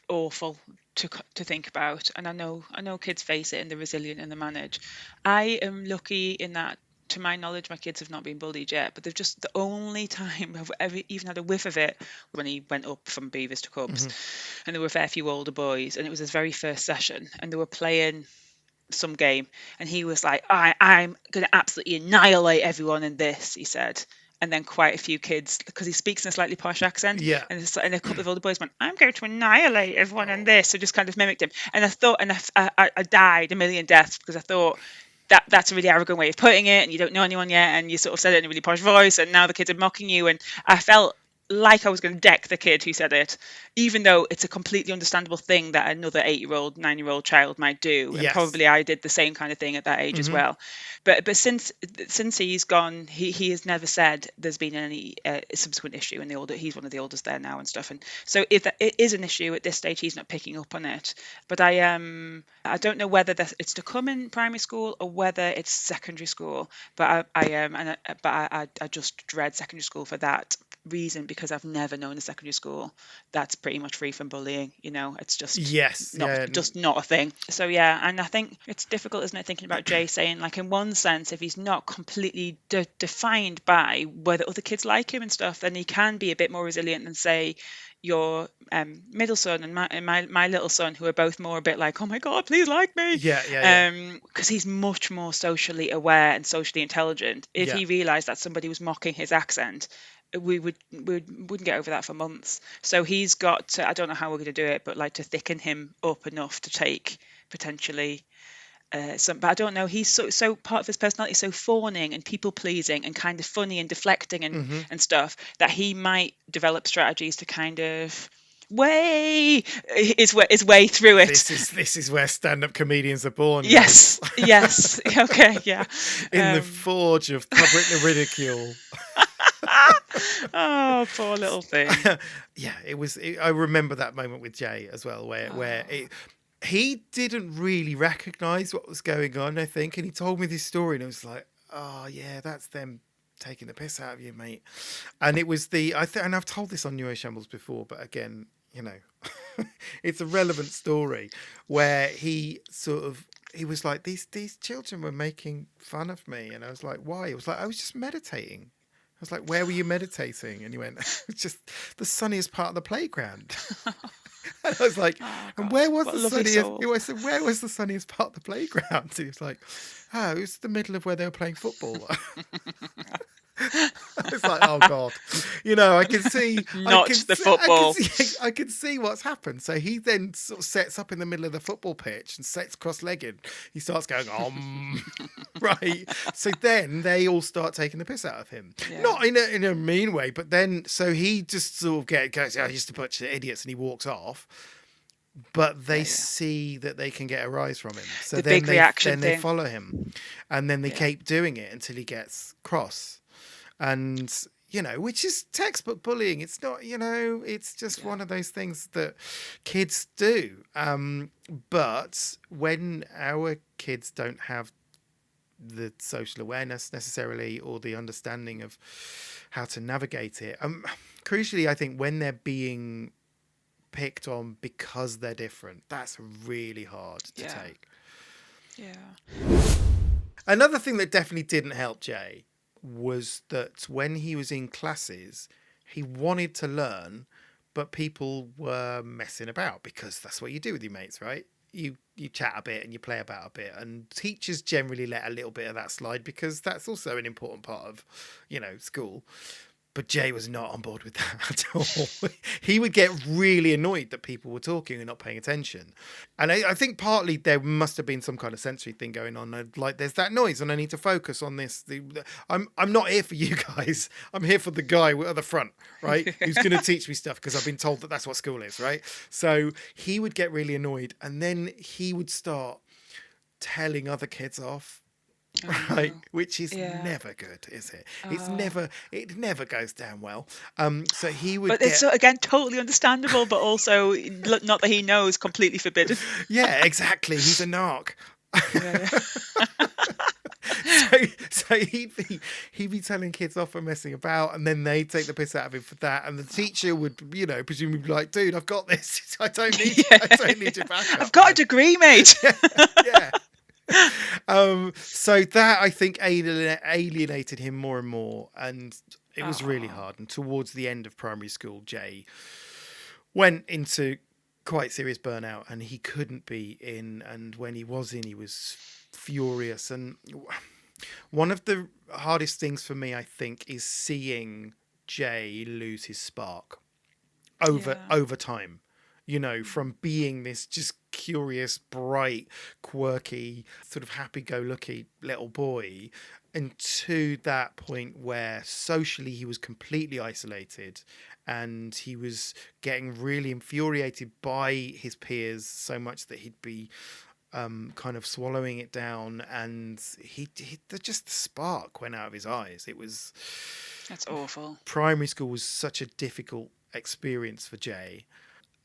awful to think about, and I know kids face it and they're resilient and they manage. I am lucky in that, to my knowledge, my kids have not been bullied yet, but they've just, the only time I've ever even had a whiff of it, when he went up from beavers to cubs, and there were a fair few older boys, and it was his very first session, and they were playing some game, and he was like, I'm going to absolutely annihilate everyone in this, he said. And then quite a few kids, because he speaks in a slightly posh accent, Yeah. and a couple of older boys went, I'm going to annihilate everyone in this, so just kind of mimicked him. And I thought, and I died a million deaths, because I thought, that's a really arrogant way of putting it, and you don't know anyone yet, and you sort of said it in a really posh voice, and now the kids are mocking you. And I felt like I was going to deck the kid who said it, even though it's a completely understandable thing that another 8-year-old, 9-year-old child might do, and Yes. probably I did the same kind of thing at that age as well. But since he's gone, he has never said there's been any subsequent issue in the older. He's one of the oldest there now and stuff, and so if that it is an issue at this stage, he's not picking up on it. But I don't know whether it's to come in primary school or whether it's secondary school. But I just dread secondary school for that reason, because I've never known a secondary school that's pretty much free from bullying. It's just just not a thing. So and I think it's difficult, isn't it, thinking about Jay saying, like, in one sense, if he's not completely defined by whether other kids like him and stuff, then he can be a bit more resilient than, say, your middle son and my little son, who are both more a bit like, oh my god, please like me, because he's much more socially aware and socially intelligent. If he realized that somebody was mocking his accent, we wouldn't get over that for months. So he's got to, I don't know how we're going to do it, but like to thicken him up enough to take potentially some. But I don't know, he's so part of his personality is so fawning and people pleasing and kind of funny and deflecting and stuff, that he might develop strategies to kind of his way through it. This is where stand-up comedians are born. Yes. Okay, yeah. In the forge of public ridicule. Oh, poor little thing. It was. I remember that moment with Jay as well, where he didn't really recognise what was going on, I think, and he told me this story, and I was like, oh yeah, that's them taking the piss out of you, mate. And it was and I've told this on Neuroshambles before, but again, it's a relevant story where he was like, these children were making fun of me, and I was like, why? It was like, I was just meditating. I was like, where were you meditating? And he went, it's just the sunniest part of the playground. And I was like, and where was the sunniest? I said, where was the sunniest part of the playground? And he was like, it was the middle of where they were playing football. I was like, oh god, I can see, Not the football. I can see what's happened. So he then sort of sets up in the middle of the football pitch and sets cross-legged. He starts going, right. So then they all start taking the piss out of him, not in a mean way, but then so he just sort of goes, "Oh, just a bunch of idiots," and he walks off. But they see that they can get a rise from him, so then they follow him, and then they keep doing it until he gets cross, and which is textbook bullying. It's not, it's just one of those things that kids do. But when our kids don't have the social awareness necessarily or the understanding of how to navigate it, crucially, I think when they're being picked on because they're different, that's really hard to take. Another thing that definitely didn't help Jay was that when he was in classes, he wanted to learn, but people were messing about, because that's what you do with your mates, right? You chat a bit and you play about a bit, and teachers generally let a little bit of that slide because that's also an important part of school. But Jay was not on board with that at all. He would get really annoyed that people were talking and not paying attention. And I think partly there must have been some kind of sensory thing going on. Like, there's that noise and I need to focus on this. I'm not here for you guys. I'm here for the guy at the front, right? Who's going to teach me stuff because I've been told that that's what school is, right? So he would get really annoyed, and then he would start telling other kids off. Right, which is never good, is it? It never goes down well. So he would. But it's again totally understandable, but also not that he knows, completely forbidden. Yeah, exactly. He's a narc. So he'd be telling kids off for messing about, and then they'd take the piss out of him for that. And the teacher would, presumably be like, "Dude, I've got this. I don't need your backup. I've got a degree, mate." Yeah. So that, I think, alienated him more and more, and it was really hard. And towards the end of primary school, Jay went into quite serious burnout, and he couldn't be in. And when he was in, he was furious. And one of the hardest things for me, I think, is seeing Jay lose his spark over time. From being this just curious, bright, quirky, sort of happy-go-lucky little boy, and to that point where socially he was completely isolated, and he was getting really infuriated by his peers so much that he'd be kind of swallowing it down, and he just the spark went out of his eyes. That's awful. Primary school was such a difficult experience for Jay.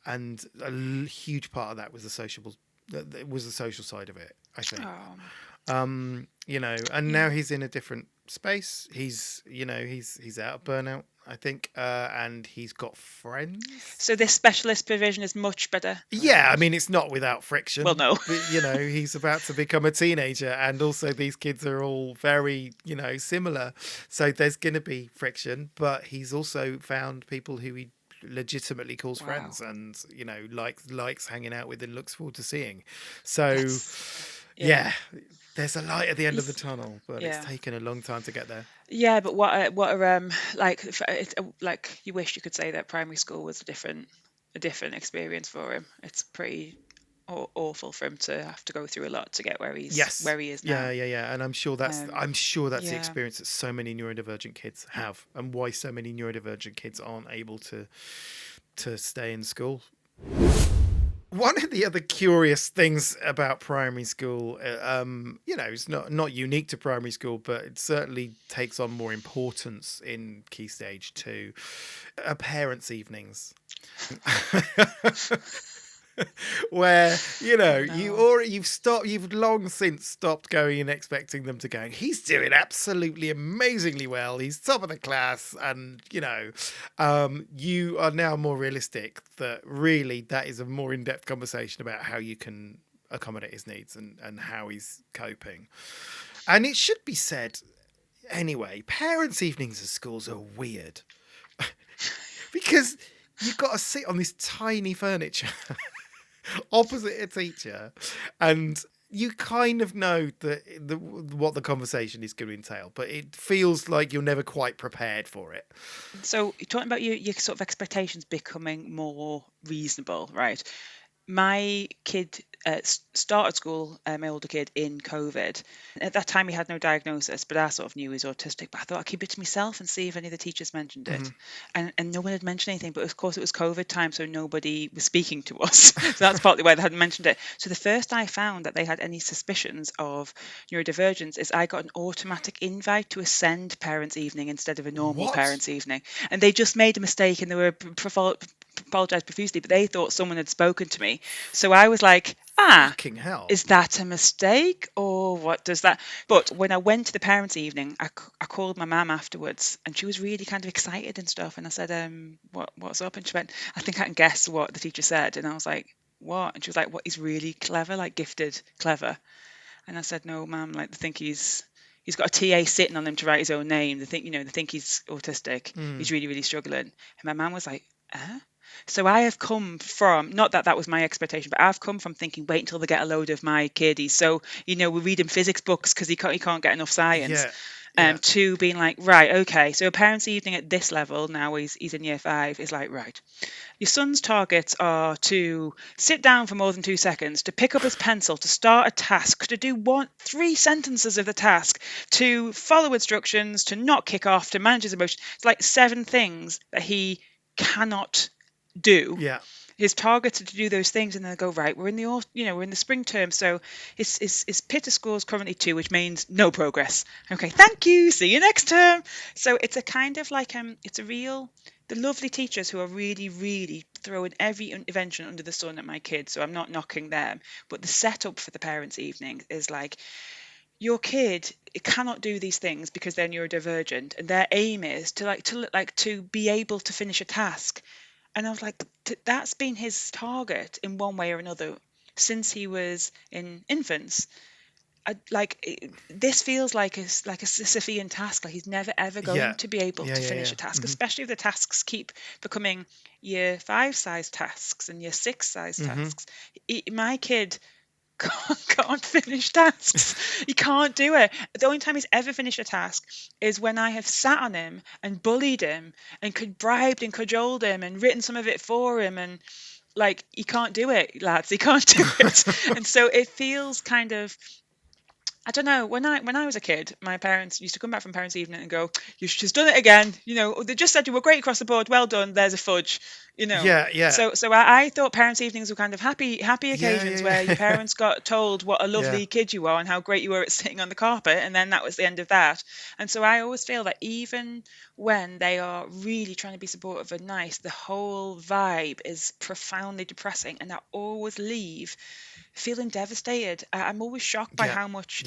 And a huge part of that was the social side of it, I think. And now he's in a different space. He's out of burnout, I think, and he's got friends. So this specialist provision is much better. Yeah, I mean, it's not without friction. Well, no. But, he's about to become a teenager, and also these kids are all very, similar. So there's going to be friction, but he's also found people who he legitimately calls friends, and likes hanging out with and looks forward to seeing. So there's a light at the end of the tunnel, but it's taken a long time to get there. Yeah, but what are like you wish you could say that primary school was a different experience for him. It's pretty awful for him to have to go through a lot to get where he is now. Yeah. And I'm sure that's the experience that so many neurodivergent kids have, and why so many neurodivergent kids aren't able to stay in school. One of the other curious things about primary school, it's not unique to primary school, but it certainly takes on more importance in Key Stage 2, are parents' evenings. Where you've long since stopped going and expecting them to go, he's doing absolutely amazingly well, he's top of the class, and you are now more realistic that really that is a more in-depth conversation about how you can accommodate his needs and how he's coping. And it should be said anyway, parents' evenings at schools are weird because you've got to sit on this tiny furniture opposite a teacher, and you kind of know what the conversation is going to entail, but it feels like you're never quite prepared for it. So you're talking about your sort of expectations becoming more reasonable, right? My kid started school, my older kid, in COVID. At that time, he had no diagnosis, but I sort of knew he was autistic. But I thought I'd keep it to myself and see if any of the teachers mentioned it. And no one had mentioned anything. But of course, it was COVID time, so nobody was speaking to us. So that's partly why they hadn't mentioned it. So the first I found that they had any suspicions of neurodivergence is I got an automatic invite to a send parents' evening instead of a normal What? parents' evening. And they just made a mistake and they were apologized profusely, but they thought someone had spoken to me. So I was like, Fucking hell. is that a mistake or what does that? But when I went to the parents' evening, I called my mum afterwards and she was really kind of excited and stuff. And I said, what's up? And she went, I think I can guess what the teacher said. And I was like, what? And she was like, what, he's really clever, like gifted, clever. And I said, no, mum, like they think he's got a TA sitting on him to write his own name. They think he's autistic. He's really, really struggling. And my mum was like, So I have come from, not that that was my expectation, but I've come from thinking, wait until they get a load of my kiddies. So, we're reading physics books because he can't get enough science. To being like, right, okay, so a parents' evening at this level, now he's in year 5, is like, right, your son's targets are to sit down for more than 2 seconds, to pick up his pencil, to start a task, to do 3 sentences of the task, to follow instructions, to not kick off, to manage his emotions. It's like 7 things that he cannot do. His targets are to do those things, and then go, right, we're in the spring term, so his PITA score is currently 2, which means no progress. Okay, thank you, see you next term. So it's a kind of like the lovely teachers who are really, really throwing every intervention under the sun at my kids, so I'm not knocking them, but the setup for the parents' evening is like, your kid cannot do these things because they're neurodivergent, and their aim is to be able to finish a task. And I was like, that's been his target in one way or another since he was in infants. This feels like a Sisyphean task. Like he's never ever going to be able to finish a task, especially if the tasks keep becoming year 5 size tasks and year 6 size tasks. My kid can't finish tasks. He can't do it. The only time he's ever finished a task is when I have sat on him and bullied him and bribed and cajoled him and written some of it for him, and like, he can't do it, lads. He can't do it. And so it feels kind of, I don't know. When I was a kid, my parents used to come back from parents' evening and go, "She's done it again. They just said you were great across the board. Well done. There's a fudge." So I thought parents' evenings were kind of happy occasions where your parents got told what a lovely kid you are and how great you were at sitting on the carpet, and then that was the end of that. And so I always feel that even when they are really trying to be supportive and nice, the whole vibe is profoundly depressing, and I always leave feeling devastated. I'm always shocked by how much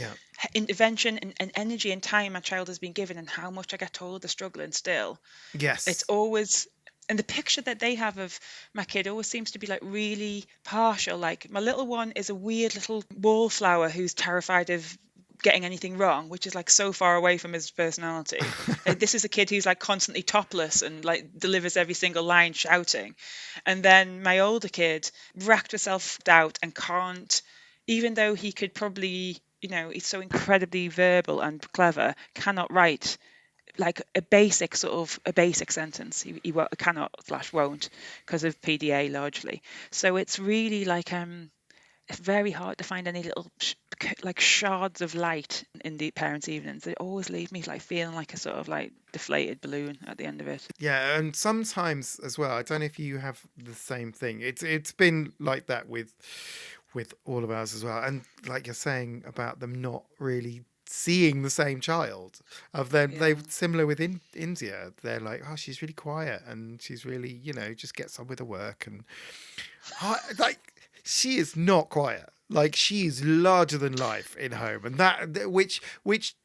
intervention and energy and time my child has been given, and how much I get told they're struggling still. It's always, and the picture that they have of my kid always seems to be like really partial. Like, my little one is a weird little wallflower who's terrified of getting anything wrong, which is like so far away from his personality. This is a kid who's like constantly topless and like delivers every single line shouting. And then my older kid, racked with self-doubt and can't, even though he could probably, he's so incredibly verbal and clever, cannot write like a basic sentence. He cannot / won't, because of PDA largely. So it's really like it's very hard to find any little like shards of light in the parents' evenings. They always leave me like feeling like a sort of like deflated balloon at the end of it. Yeah, and sometimes as well, I don't know if you have the same thing. It's been like that with all of ours as well. And like you're saying about them not really seeing the same child of them. They're similar with India. They're like, oh, she's really quiet and she's really, just gets on with her work, and like, she is not quiet. Like, she is larger than life in home, and that which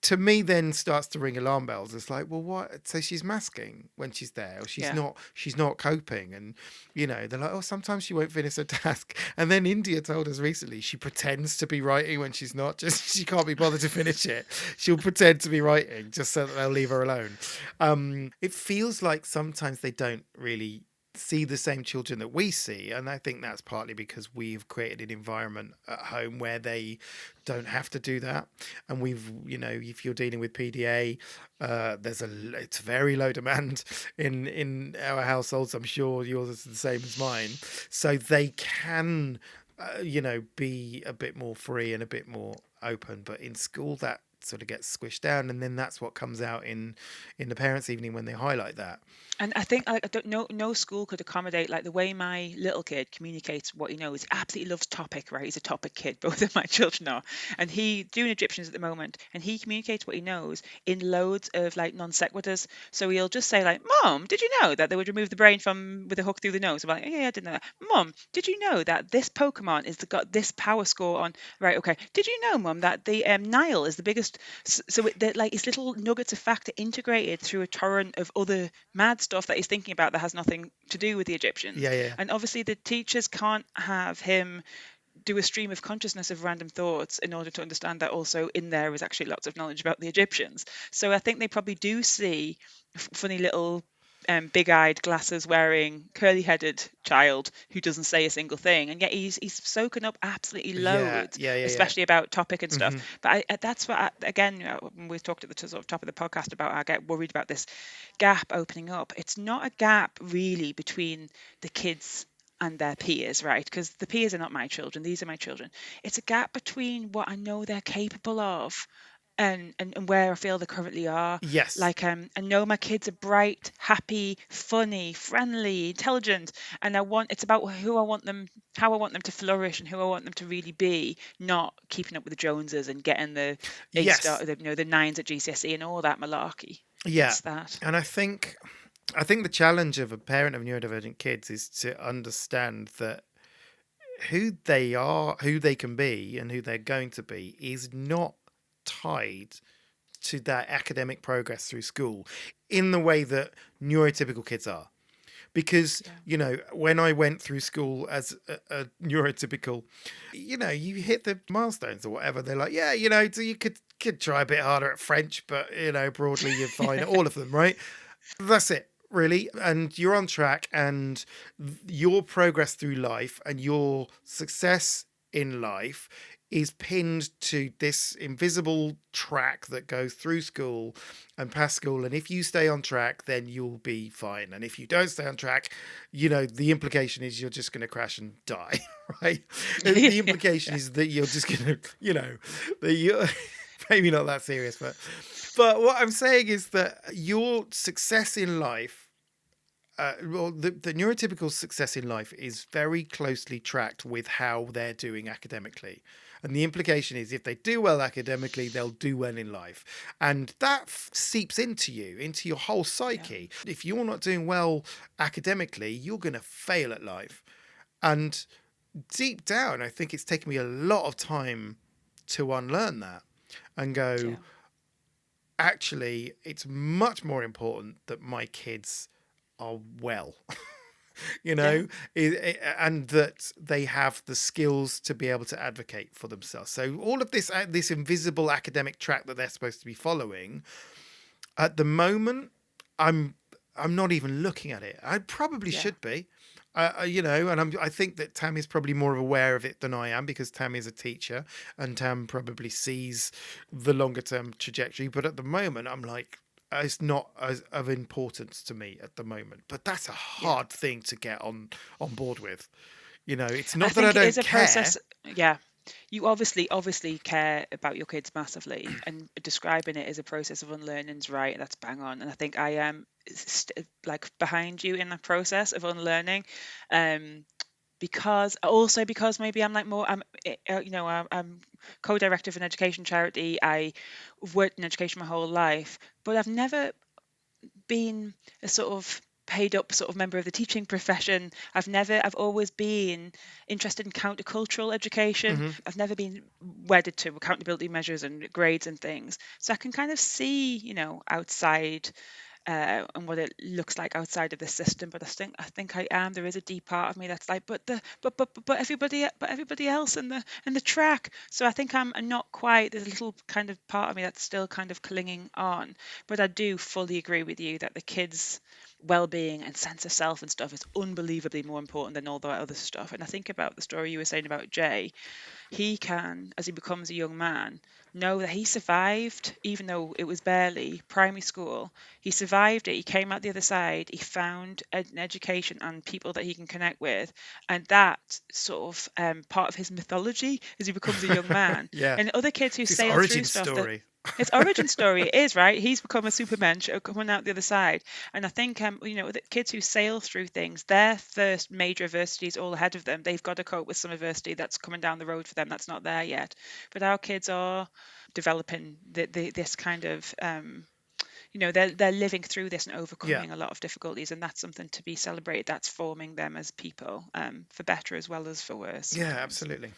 to me then starts to ring alarm bells. It's like, well, what? So she's masking when she's there, or she's not coping, and they're like, oh, sometimes she won't finish her task. And then India told us recently she pretends to be writing when she's not. Just she can't be bothered to finish it. She'll pretend to be writing just so that they'll leave her alone. It feels like sometimes they don't really see the same children that we see, and I think that's partly because we've created an environment at home where they don't have to do that. And we've, if you're dealing with PDA, it's very low demand in our households. I'm sure yours is the same as mine, so they can be a bit more free and a bit more open. But in school, that sort of gets squished down, and then that's what comes out in the parents' evening when they highlight that. And I think I don't know, no school could accommodate like the way my little kid communicates what he knows. He absolutely loves topic, right? He's a topic kid. Both of my children are, and he doing Egyptians at the moment, and he communicates what he knows in loads of like non sequiturs. So he'll just say like, "Mom, did you know that they would remove the brain from with a hook through the nose?" I'm like, "Yeah, I didn't know that." "Mom, did you know that this Pokemon got this power score on?" "Right, okay." "Did you know, Mum, that the Nile is the biggest?" So like it's little nuggets of fact are integrated through a torrent of other mad stuff that he's thinking about that has nothing to do with the Egyptians. Yeah. And obviously the teachers can't have him do a stream of consciousness of random thoughts in order to understand that also in there is actually lots of knowledge about the Egyptians. So I think they probably do see funny little big-eyed, glasses-wearing, curly-headed child who doesn't say a single thing, and yet he's soaking up absolutely loads, Yeah. especially about topic and stuff. Mhm. But that's what again, we've talked at the sort of top of the podcast about. I get worried about this gap opening up. It's not a gap really between the kids and their peers, right? Because the peers are not my children; these are my children. It's a gap between what I know they're capable of and where I feel they currently are. Yes. Like I know my kids are bright, happy, funny, friendly, intelligent, and it's about who I want them, how I want them to flourish, and who I want them to really be, not keeping up with the Joneses and getting the A Yes. star, the nines at GCSE and all that malarkey. Yeah. It's that. And I think the challenge of a parent of neurodivergent kids is to understand that who they are, who they can be, and who they're going to be is not tied to their academic progress through school in the way that neurotypical kids are. Because, Yeah. when I went through school as a neurotypical, you hit the milestones or whatever. They're like, yeah, so you could try a bit harder at French, but, broadly you're fine at all of them, right? That's it, really. And you're on track, and your progress through life and your success in life is pinned to this invisible track that goes through school and past school. And if you stay on track, then you'll be fine. And if you don't stay on track, the implication is you're just going to crash and die, right? The implication is that you're just going to, that you're maybe not that serious, but what I'm saying is that your success in life, the neurotypical success in life is very closely tracked with how they're doing academically. And the implication is if they do well academically, they'll do well in life. And that seeps into your whole psyche. Yeah. If you're not doing well academically, you're going to fail at life. And deep down, I think it's taken me a lot of time to unlearn that and go, actually, it's much more important that my kids are well. And that they have the skills to be able to advocate for themselves. So all of this invisible academic track that they're supposed to be following, at the moment, I'm not even looking at it. I probably should be, and I think that Tam is probably more aware of it than I am, because Tam is a teacher and Tam probably sees the longer term trajectory. But at the moment, I'm like, it's not as of importance to me at the moment. But that's a hard thing to get on board with. It's not that I don't care. Process. Yeah. You obviously care about your kids massively, and describing it as a process of unlearning is right. That's bang on. And I think I am like behind you in the process of unlearning. Because maybe I'm like more I'm co-director of an education charity. I've worked in education my whole life, but I've never been a sort of paid up sort of member of the teaching profession. I've always been interested in countercultural education. Mm-hmm. I've never been wedded to accountability measures and grades and things. So I can kind of see, outside and what it looks like outside of the system. But I think I am. There is a deep part of me that's like, but everybody else in the track. So I think I'm not quite. There's a little kind of part of me that's still kind of clinging on. But I do fully agree with you that the kids well-being and sense of self and stuff is unbelievably more important than all that other stuff. And I think about the story you were saying about Jay. He can, as he becomes a young man, know that he survived, even though it was barely primary school. He survived it. He came out the other side. He found an education and people that he can connect with, and that sort of part of his mythology as he becomes a young man. Yeah. And other kids who It's his sail through origin stuff story. his origin story it is, right? He's become a supermensch coming out the other side. And I think, the kids who sail through things, their first major adversity is all ahead of them. They've got to cope with some adversity that's coming down the road for them that's not there yet. But our kids are developing this kind of, they're living through this and Yeah. overcoming a lot of difficulties. And that's something to be celebrated. That's forming them as people, for better as well as for worse. Yeah, sometimes. absolutely.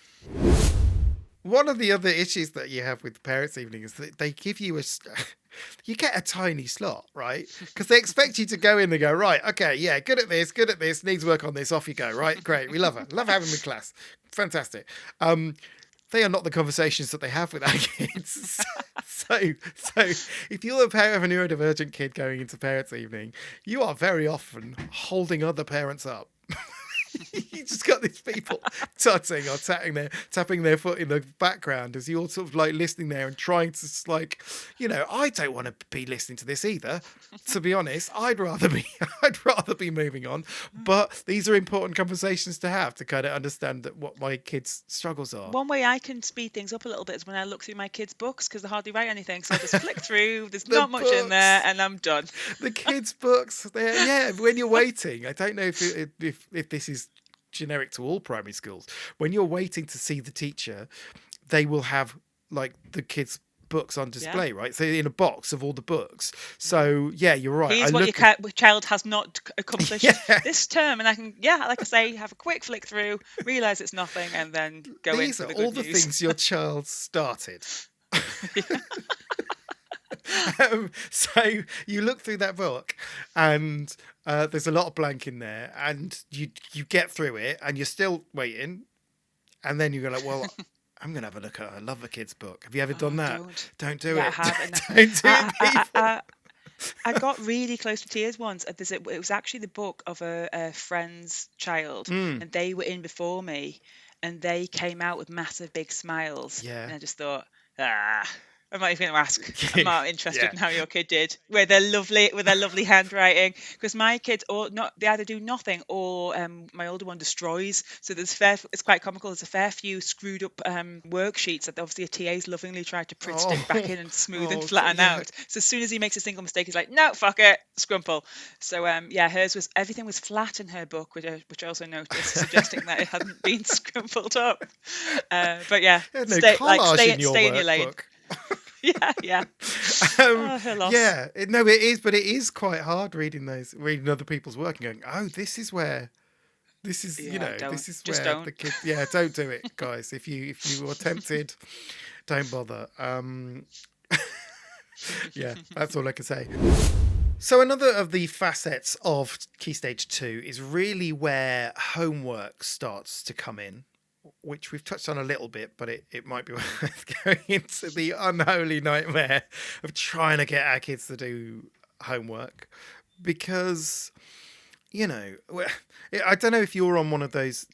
One of the other issues that you have with parents' evening is that they give you you get a tiny slot, right? Because they expect you to go in and go, right, okay, yeah, good at this, needs work on this, off you go, right? Great, we love her. Love having the class. Fantastic. They are not the conversations that they have with our kids. So if you're a parent of a neurodivergent kid going into parents' evening, you are very often holding other parents up. You just got these people tutting or tapping their foot in the background as you're sort of like listening there and trying to I don't want to be listening to this either. To be honest, I'd rather be moving on. But these are important conversations to have to kind of understand what my kids' struggles are. One way I can speed things up a little bit is when I look through my kids' books because they hardly write anything. So I just flick through, there's The not much in there, books. and I'm done. The kids' books, when you're waiting, I don't know if this is generic to all primary schools. When you're waiting to see the teacher, they will have like the kids' books on display, right? So in a box of all the books. So yeah, you're right. Here's what your child has not accomplished this term, and I can, like I say, have a quick flick through, realise it's nothing, and then go These into are the good all the news. things your child started. So you look through that book and there's a lot of blank in there, and you get through it and you're still waiting, and then you go like, well, I'm gonna have a look at I love a kid's book. Have you ever done that? Don't do it. I have. Don't do it, people. I got really close to tears once. It was actually the book of a friend's child, and they were in before me, and they came out with massive big smiles. Yeah. And I just thought, I'm not even going to ask. I'm not interested Yeah. in how your kid did with their lovely handwriting. Because my kids they either do nothing or my older one destroys. So it's quite comical. There's a fair few screwed up worksheets that obviously a TA's lovingly tried to print stick back in and smooth and flatten out. So as soon as he makes a single mistake, he's like, no, fuck it, scrumple. So everything was flat in her book, which I also noticed, suggesting that it hadn't been scrumpled up. But yeah, stay in your lane. workbook. Yeah. Her loss. Yeah, it is, but it is quite hard reading other people's work and going, oh, this is where the kids. Yeah, don't do it, guys. If you are tempted, don't bother. Yeah, that's all I can say. So another of the facets of Key Stage 2 is really where homework starts to come in, which we've touched on a little bit, but it might be worth going into the unholy nightmare of trying to get our kids to do homework. Because, I don't know if you're on one of those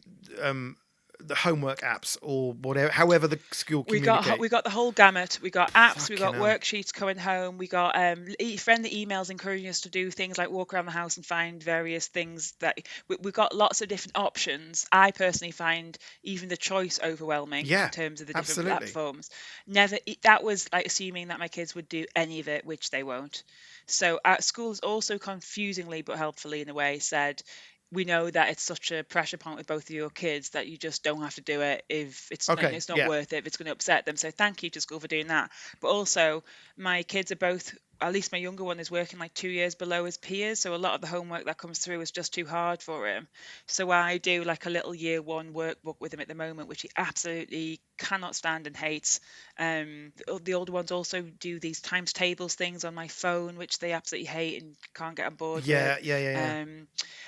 the homework apps or whatever, however the school communicate. We got the whole gamut. We got apps, we got Fucking hell. worksheets coming home, we got friendly emails encouraging us to do things like walk around the house and find various things that we got lots of different options. I personally find even the choice overwhelming in terms of the different platforms. That was like assuming that my kids would do any of it, which they won't. So schools also confusingly but helpfully in a way said, we know that it's such a pressure point with both of your kids that you just don't have to do it if it's not worth it, if it's going to upset them. So thank you to school for doing that. But also, my kids are both, at least my younger one is working like 2 years below his peers. So a lot of the homework that comes through is just too hard for him. So I do like a little year one workbook with him at the moment, which he absolutely cannot stand and hates. The older ones also do these times tables things on my phone, which they absolutely hate and can't get on board with. Yeah.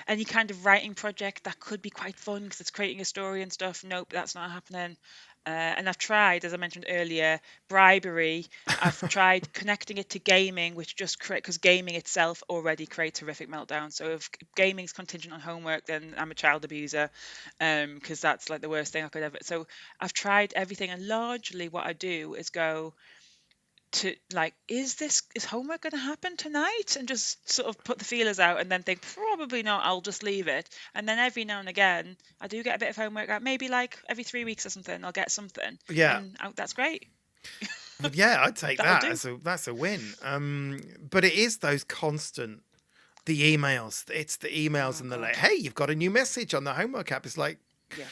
Any kind of writing project that could be quite fun because it's creating a story and stuff. Nope, that's not happening. And I've tried, as I mentioned earlier, bribery. I've tried connecting it to gaming, which just create, because gaming itself already creates horrific meltdown. So if gaming's contingent on homework, then I'm a child abuser, because that's like the worst thing I could ever. So I've tried everything, and largely what I do is go to like, is homework going to happen tonight, and just sort of put the feelers out, and then think probably not, I'll just leave it. And then every now and again I do get a bit of homework out, maybe like every 3 weeks or something I'll get something, Yeah. and that's great. But yeah, I'd take That'll that do. as that's a win. But it is those constant the emails. It's the emails Oh and the God. like, hey, you've got a new message on the homework app. It's like, Yeah.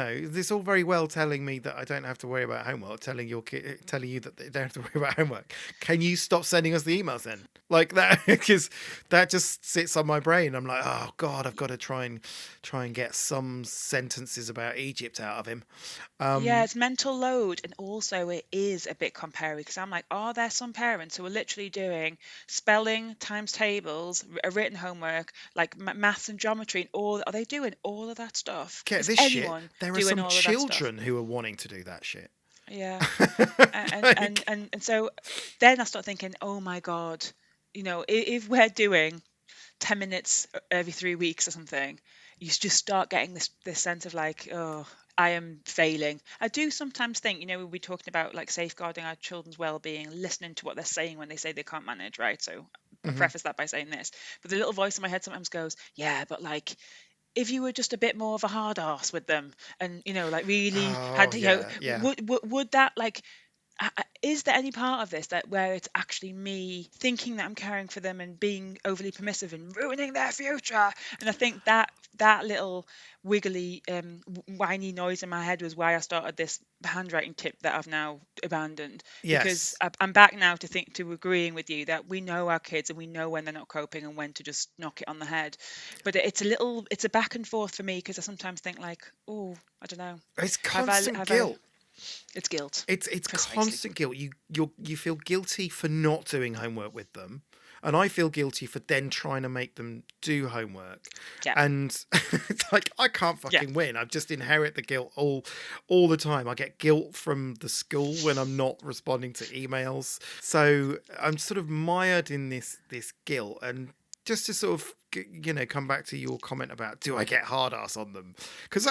it's all very well telling me that I don't have to worry about homework, telling you that they don't have to worry about homework. Can you stop sending us the emails then? Like that, because that just sits on my brain. I'm like, oh God, I've got to try and get some sentences about Egypt out of him. Yeah, it's mental load, and also it is a bit comparing, because I'm like, are there some parents who are literally doing spelling, times tables, a written homework, like maths and geometry, and all? Are they doing all of that stuff? Get Is this shit. anyone There are doing some all of that stuff? children who are wanting to do that shit. Yeah. And and Like, and and so then I start thinking, oh my God, if we're doing 10 minutes every 3 weeks or something, you just start getting this sense of like, oh, I am failing. I do sometimes think, we'll be talking about like safeguarding our children's well-being, listening to what they're saying when they say they can't manage, right? So I mhm. preface that by saying this, but the little voice in my head sometimes goes, yeah, but like, if you were just a bit more of a hard ass with them, and like really Oh had, yeah, yeah. would that, like, is there any part of this that where it's actually me thinking that I'm caring for them and being overly permissive and ruining their future? And I think that little wiggly, whiny noise in my head was why I started this handwriting tip that I've now abandoned, because Yes. I'm back now to agreeing with you that we know our kids, and we know when they're not coping and when to just knock it on the head. But it's a back and forth for me, because I sometimes think like, oh, I don't know, It's have I constant have I guilt. it's guilt. It's Precisely. constant guilt. You feel guilty for not doing homework with them, and I feel guilty for then trying to make them do homework. Yeah. And it's like I can't Yeah. fucking win. I just inherit the guilt all the time. I get guilt from the school when I'm not responding to emails. So I'm sort of mired in this guilt. And just to sort of come back to your comment about, do I get hard ass on them? Because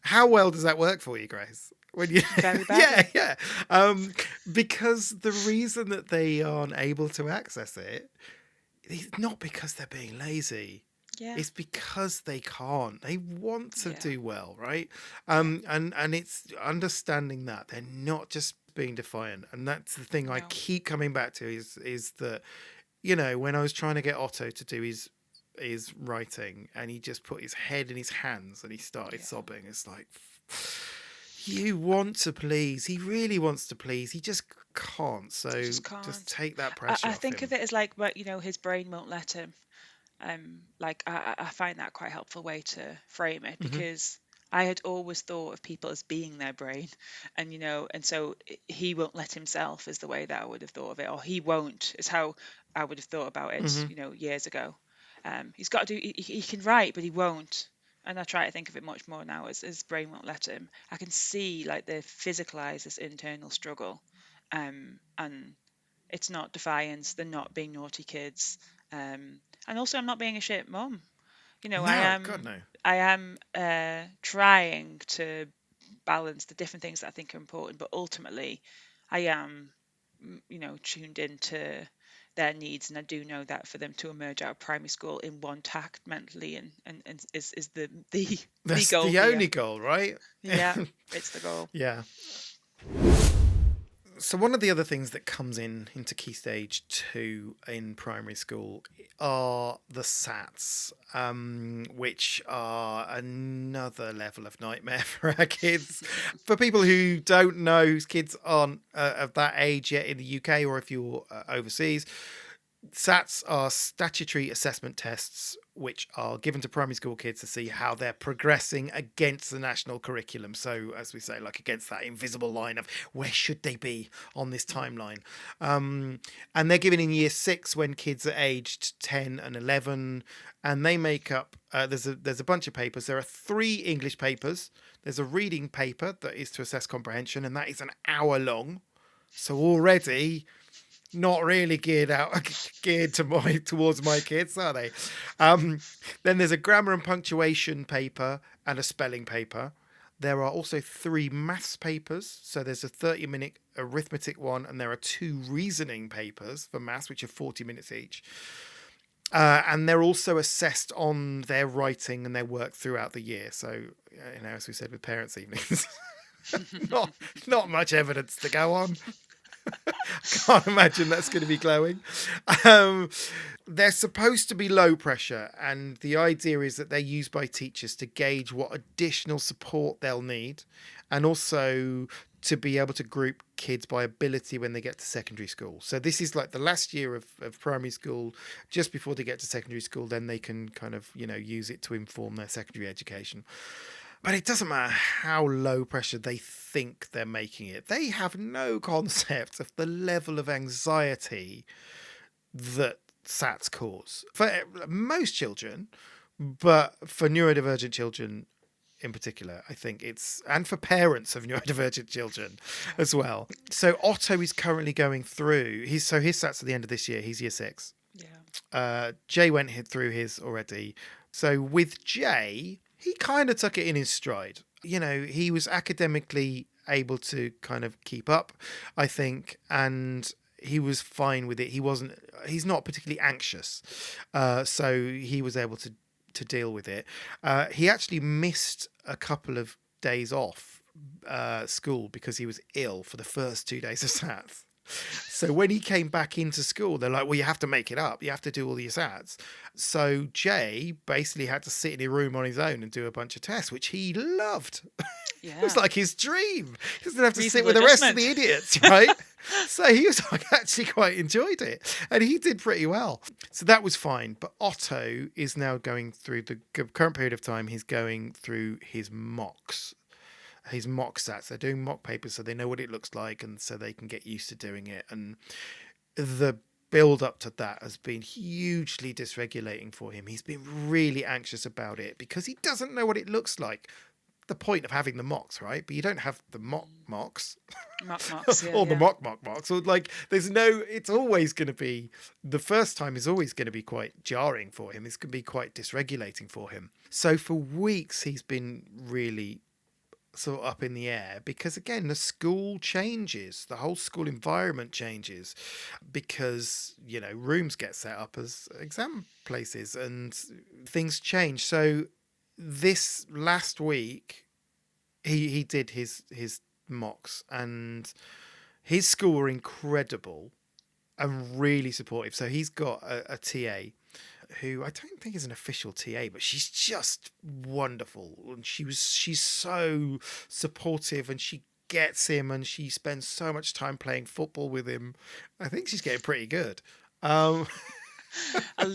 how well does that work for you, Grace? When you Very badly. yeah because the reason that they aren't able to access it is not because they're being lazy. Yeah. It's because they can't. They want to Yeah. do well, right? Yeah. And it's understanding that they're not just being defiant. And that's the thing I No. keep coming back to is that when I was trying to get Otto to do his writing, and he just put his head in his hands and he started Yeah. sobbing. It's like, you want to please. He really wants to please. He just can't. So Just can't. take that pressure I off think him. of it as like, but his brain won't let him. Like I find that quite a helpful way to frame it, Mhm. because I had always thought of people as being their brain, and and so he won't let himself is the way that I would have thought of it, or he won't is how I would have thought about it, Mhm. years ago. He's got to do. He can write, but he won't. And I try to think of it much more now as his brain won't let him. I can see like the physicalize this internal struggle, and it's not defiance. They're not being naughty kids, and also I'm not being a shit mum. I No, God am no. I am trying to balance the different things that I think are important, but ultimately I am, tuned into their needs, and I do know that for them to emerge out of primary school in one tact mentally, and is the That's goal the here. only goal, right? Yeah, it's the goal. Yeah. So one of the other things that comes into Key Stage 2 in primary school are the SATs, which are another level of nightmare for our kids. For people who don't know, whose kids aren't of that age yet in the UK, or if you're overseas, SATs are statutory assessment tests which are given to primary school kids to see how they're progressing against the national curriculum. So, as we say, like against that invisible line of where should they be on this timeline. And they're given in year 6 when kids are aged 10 and 11. And they make up, there's a bunch of papers. There are 3 English papers. There's a reading paper that is to assess comprehension, and that is an hour long. So already not really geared towards my kids, are they? Then there's a grammar and punctuation paper and a spelling paper. There are also 3 maths papers. So there's a 30-minute arithmetic one, and there are 2 reasoning papers for maths, which are 40 minutes each. And they're also assessed on their writing and their work throughout the year. So, as we said with parents' evenings, not much evidence to go on. Can't imagine that's going to be glowing. They're supposed to be low pressure, and the idea is that they're used by teachers to gauge what additional support they'll need, and also to be able to group kids by ability when they get to secondary school. So this is like the last year of primary school, just before they get to secondary school. Then they can kind of use it to inform their secondary education. But it doesn't matter how low pressure they think they're making it. They have no concept of the level of anxiety that SATs cause for most children, but for neurodivergent children in particular, I think and for parents of neurodivergent children as well. So Otto is currently going through his SATs at the end of this year. He's year 6. Yeah. Jay went through his already. So with Jay, he kind of took it in his stride. He was academically able to kind of keep up, I think, and he was fine with it. He's not particularly anxious. So he was able to deal with it. He actually missed a couple of days off school because he was ill for the first 2 days of SATs. So when he came back into school, they're like, well, you have to make it up. You have to do all your SATs. So Jay basically had to sit in a room on his own and do a bunch of tests, which he loved. Yeah. It was like his dream. He doesn't have to sit Reasonable with the rest of adjustment. the idiots, right? So he was actually quite enjoyed it. And he did pretty well. So that was fine. But Otto is now going through the current period of time. He's going through his mocks. His mock SATs. They're doing mock papers so they know what it looks like and so they can get used to doing it. And the build up to that has been hugely dysregulating for him. He's been really anxious about it because he doesn't know what it looks like. The point of having the mocks, right? But you don't have the mocks. Mocks, yeah, or the yeah. mocks. Or it's always going to be, the first time is always going to be quite jarring for him. It's going to be quite dysregulating for him. So for weeks, he's been really sort of up in the air because, again, the school changes, the whole school environment changes because rooms get set up as exam places and things change. So this last week he did his mocks, and his school were incredible and really supportive. So he's got a TA who I don't think is an official TA, but she's just wonderful. And she's so supportive, and she gets him, and she spends so much time playing football with him. I think she's getting pretty good. I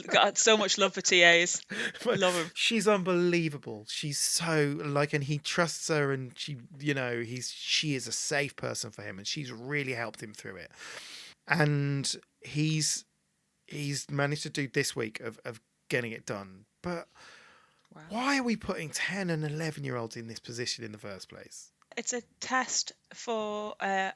got so much love for TAs. Love them. She's unbelievable. She's so and he trusts her, and she is a safe person for him, and she's really helped him through it. And he's managed to do this week of getting it done. But Wow. why are we putting 10 and 11-year-olds in this position in the first place? It's a test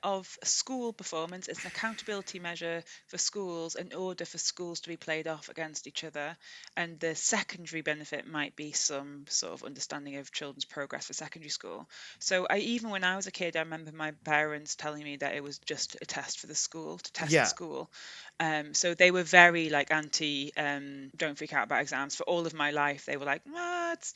of school performance. It's an accountability measure for schools in order for schools to be played off against each other. And the secondary benefit might be some sort of understanding of children's progress for secondary school. So even when I was a kid, I remember my parents telling me that it was just a test for the school, to test the school. So they were very anti, don't freak out about exams. For all of my life, they were like, what?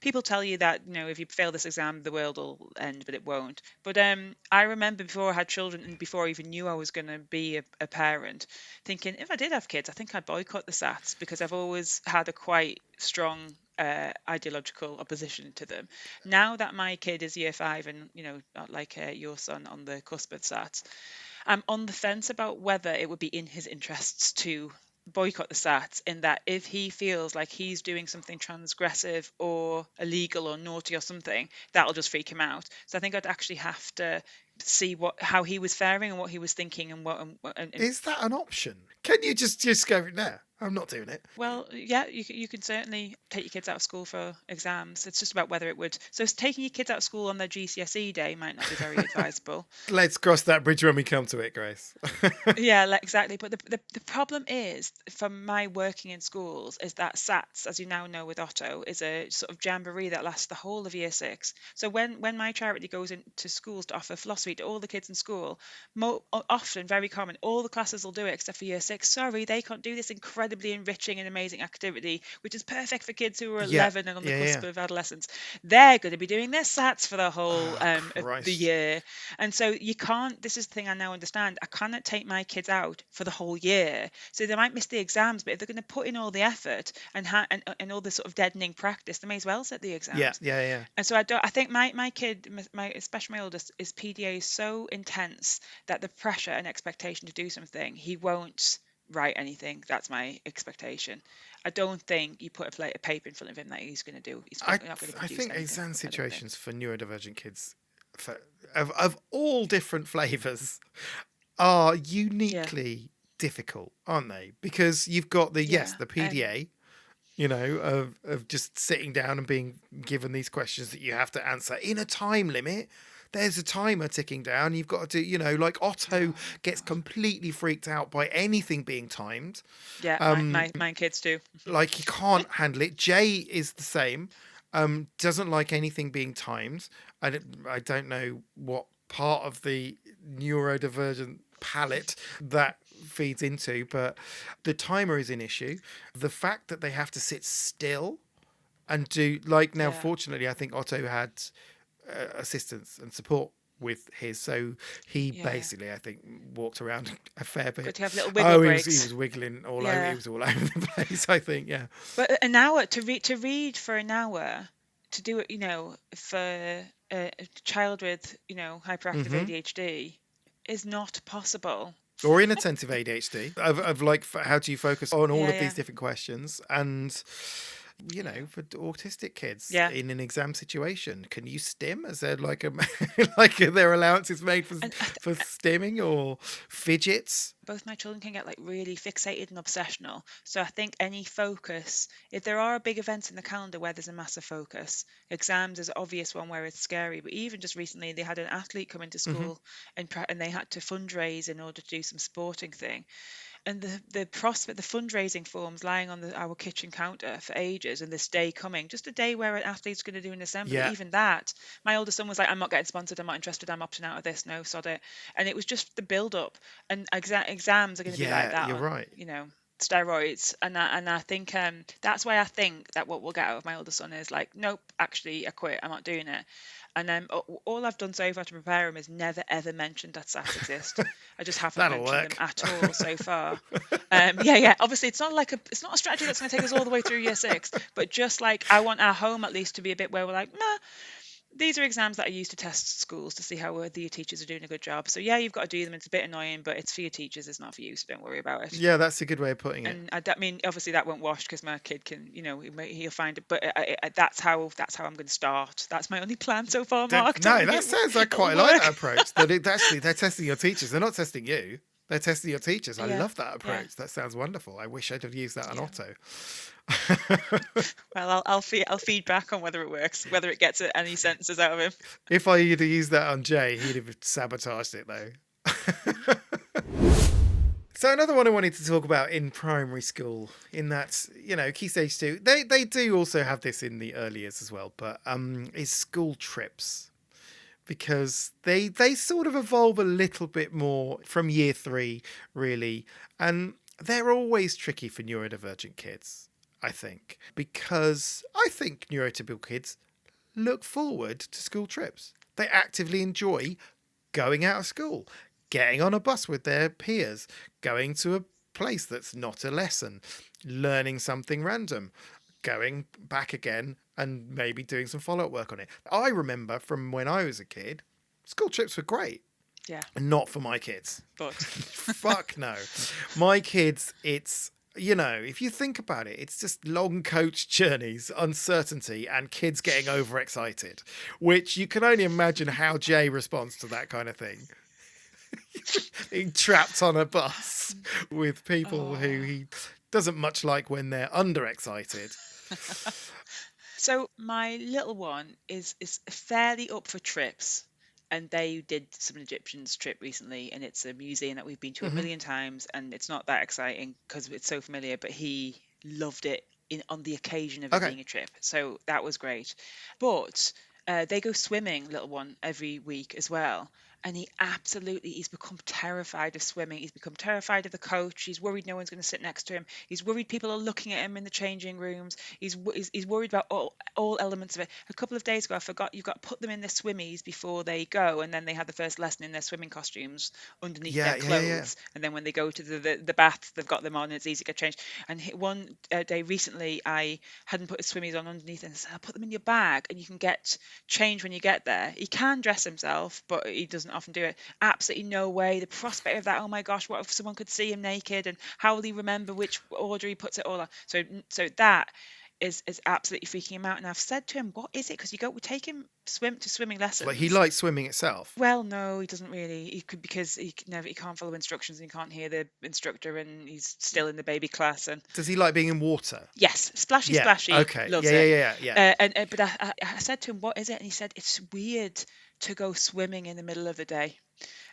People tell you that, if you fail this exam, the world will end, but it won't. But I remember before I had children and before I even knew I was going to be a parent, thinking if I did have kids, I think I'd boycott the SATs because I've always had a quite strong ideological opposition to them. Now that my kid is year 5 and, not like your son on the cusp of SATs, I'm on the fence about whether it would be in his interests to boycott the SATs, in that if he feels like he's doing something transgressive or illegal or naughty or something, that'll just freak him out. So I think I'd actually have to see how he was faring and what he was thinking and what. Is that an option? Can you just go, no, I'm not doing it? Well, yeah, you can certainly take your kids out of school for exams. It's just about whether it would. So taking your kids out of school on their GCSE day might not be very advisable. Let's cross that bridge when we come to it, Grace. Yeah, exactly. But the problem is, from my working in schools, is that SATs, as you now know with Otto, is a sort of jamboree that lasts the whole of year 6. So when my charity goes into schools to offer philosophy to all the kids in school, often, very common, all the classes will do it except for year 6. Sorry, they can't do this incredibly enriching and amazing activity, which is perfect for kids who are 11 and on the cusp of adolescence. They're going to be doing their SATs for the whole of the year. And so you can't, this is the thing I now understand, I cannot take my kids out for the whole year. So they might miss the exams, but if they're going to put in all the effort and all the sort of deadening practice, they may as well set the exams. Yeah. And so I think my kid, especially my oldest, his PDA is so intense that the pressure and expectation to do something, he won't write anything. That's my expectation. I don't think you put a paper in front of him that he's going to do. He's not going to produce think anything, exam situations for neurodivergent kids of all different flavours are uniquely difficult, aren't they? Because you've got the PDA, of just sitting down and being given these questions that you have to answer in a time limit. There's a timer ticking down. You've got to do, like Otto gets completely freaked out by anything being timed. Yeah, my kids too. Like he can't handle it. Jay is the same. Doesn't like anything being timed. I don't know what part of the neurodivergent palette that feeds into, but the timer is an issue. The fact that they have to sit still and do fortunately, I think Otto had assistance and support with his, so he basically, I think, walked around a fair bit. Good to have little wiggle breaks. He was wiggling all over. He was all over the place, I think. Yeah, but an hour to read for an hour, to do it, for a child with hyperactive ADHD is not possible. Or inattentive ADHD. Of how do you focus on all of these different questions and. For autistic kids in an exam situation, can you stim? Is there are there allowances made for stimming or fidgets? Both my children can get really fixated and obsessional. So I think any focus, if there are big events in the calendar where there's a massive focus, exams is an obvious one where it's scary. But even just recently, they had an athlete come into school and they had to fundraise in order to do some sporting thing. And the fundraising forms lying on our kitchen counter for ages, and this day coming, just a day where an athlete's going to do an assembly. Yeah. Even that, my oldest son was like, I'm not getting sponsored, I'm not interested, I'm opting out of this, no, sod it. And it was just the build up, and exams are going to be like that. You're right. Steroids, and I think that's why I think that what we'll get out of my oldest son is nope, actually I quit, I'm not doing it. And all I've done so far to prepare him is never ever mentioned that SATs exist. I just haven't mentioned them at all so far. Obviously it's not a strategy that's going to take us all the way through year 6, but just I want our home at least to be a bit where we're these are exams that are used to test schools to see how your teachers are doing a good job. So you've got to do them. It's a bit annoying, but it's for your teachers. It's not for you, so don't worry about it. Yeah, that's a good way of putting it. And I mean, obviously that won't wash because my kid can, he'll find it. But that's how I'm going to start. That's my only plan so far, Mark. No, that sounds like quite like that approach. That they're testing your teachers. They're not testing you. They're testing your teachers. I love that approach. Yeah. That sounds wonderful. I wish I'd have used that on Otto. Well, I'll feed back on whether it works, whether it gets any sentences out of him. If I had used that on Jay, he'd have sabotaged it though. So another one I wanted to talk about in primary school, in that, Key Stage 2, they do also have this in the early years as well, but is school trips. Because they sort of evolve a little bit more from year 3, really. And they're always tricky for neurodivergent kids, I think. Because I think neurotypical kids look forward to school trips. They actively enjoy going out of school, getting on a bus with their peers, going to a place that's not a lesson, learning something random, going back again and maybe doing some follow-up work on it. I remember from when I was a kid, school trips were great. Yeah, Not for my kids. but Fuck no. My kids, it's, if you think about it, it's just long coach journeys, uncertainty, and kids getting overexcited, which you can only imagine how Jay responds to that kind of thing. Being trapped on a bus with people who he doesn't much like when they're underexcited. So my little one is fairly up for trips, and they did some Egyptians trip recently, and it's a museum that we've been to a million times, and it's not that exciting because it's so familiar, but he loved it on the occasion of it Okay. being a trip, so that was great. But they go swimming, little one, every week as well. And he's become terrified of swimming. He's become terrified of the coach. He's worried no one's going to sit next to him. He's worried people are looking at him in the changing rooms. He's worried about all elements of it. A couple of days ago, I forgot you've got to put them in their swimmies before they go, and then they have the first lesson in their swimming costumes underneath their clothes. And then when they go to the bath, they've got them on, and it's easy to get changed. And one day recently, I hadn't put his swimmies on underneath, and I said, I'll put them in your bag, and you can get change when you get there. He can dress himself, but he doesn't often do it. Absolutely no way. The prospect of that, oh my gosh, what if someone could see him naked, and how will he remember which order he puts it all on? So that is absolutely freaking him out. And I've said to him, what is it? Because we take him to swimming lessons. Like, he likes swimming itself. Well, no, he doesn't really. He could, because he can't follow instructions, and he can't hear the instructor, and he's still in the baby class. And Does he like being in water? yes, splashy, Yeah. splashy. Okay. Loves it. Yeah. But I said to him, what is it? And he said, it's weird to go swimming in the middle of the day.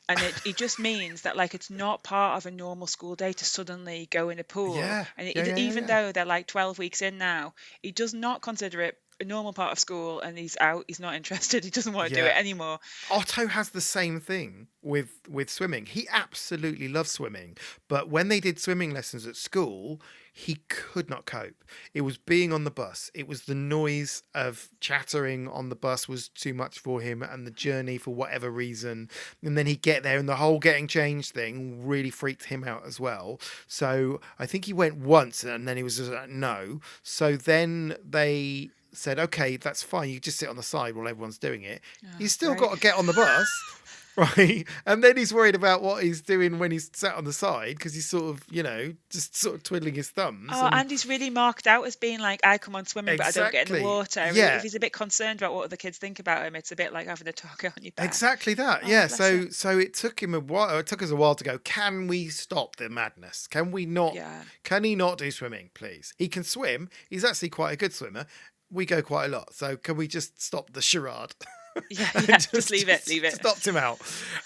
And it just means that, like, it's not part of a normal school day to suddenly go in a pool. Yeah. And Yeah. though they're like 12 weeks in now, he does not consider it a normal part of school, and he's out. He's not interested. He doesn't want to do Yeah. it anymore. Otto has the same thing with swimming. He absolutely loves swimming, but when they did swimming lessons at school, he could not cope. It was being on the bus. It was the noise of chattering on the bus was too much for him, and the journey for whatever reason. And then he'd get there, and the whole getting changed thing really freaked him out as well. So I think he went once, and then he was just like, no. So then they said, okay, that's fine. You just sit on the side while everyone's doing it. He's still got to get on the bus, right? And then he's worried about what he's doing when he's sat on the side, because he's sort of, just sort of twiddling his thumbs. And he's really marked out as being like, I come on swimming, but I don't get in the water. Yeah. If he's a bit concerned about what other kids think about him, it's a bit like having a target on your back. Exactly that. Yeah. So it took him a while. It took us a while to go, can we stop the madness? Can we not? Yeah. Can he not do swimming, please? He can swim. He's actually quite a good swimmer. We go quite a lot. So can we just stop the charade? Yeah, just leave it. Stopped him out.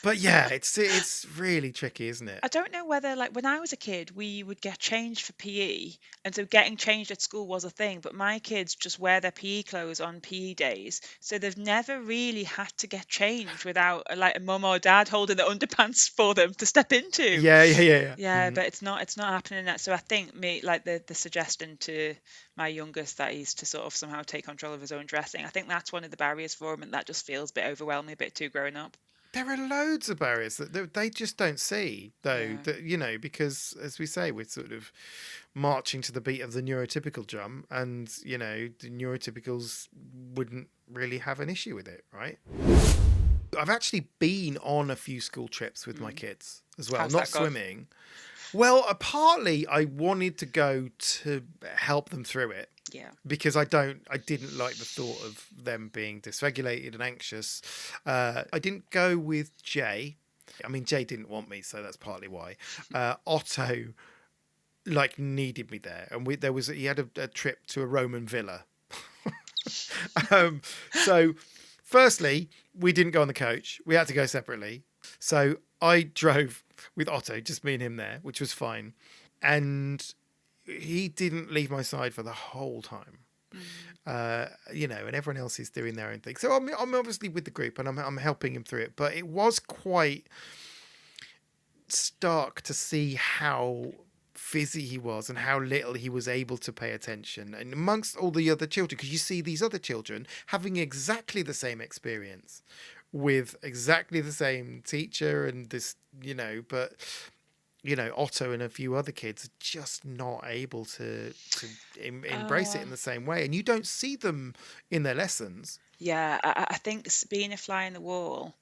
But yeah, it's really tricky, isn't it? I don't know whether, like, when I was a kid, we would get changed for PE, and so getting changed at school was a thing, but my kids just wear their PE clothes on PE days, so they've never really had to get changed without like a mum or dad holding the underpants for them to step into. Yeah. Yeah, but it's not happening. That, so I think the suggestion to my youngest that he's to sort of somehow take control of his own dressing, I think that's one of the barriers for him, and that just feels a bit overwhelming, a bit too grown up. There are loads of barriers that they just don't see, though. Yeah. That because, as we say, we're sort of marching to the beat of the neurotypical drum, and the neurotypicals wouldn't really have an issue with it, right? I've actually been on a few school trips with my kids as well. How's not that gone? Swimming. Well, partly I wanted to go to help them through it. Yeah. Because I didn't like the thought of them being dysregulated and anxious. I didn't go with Jay. I mean, Jay didn't want me, so that's partly why. Otto, needed me there, and he had a trip to a Roman villa. So, firstly, we didn't go on the coach. We had to go separately. So I drove with Otto, just me and him there, which was fine, and he didn't leave my side for the whole time. And everyone else is doing their own thing. So I'm obviously with the group, and I'm helping him through it. But it was quite stark to see how fizzy he was and how little he was able to pay attention, and amongst all the other children, because you see these other children having exactly the same experience with exactly the same teacher and this, but Otto and a few other kids are just not able to embrace it in the same way. And you don't see them in their lessons. Yeah, I think being a fly in the wall,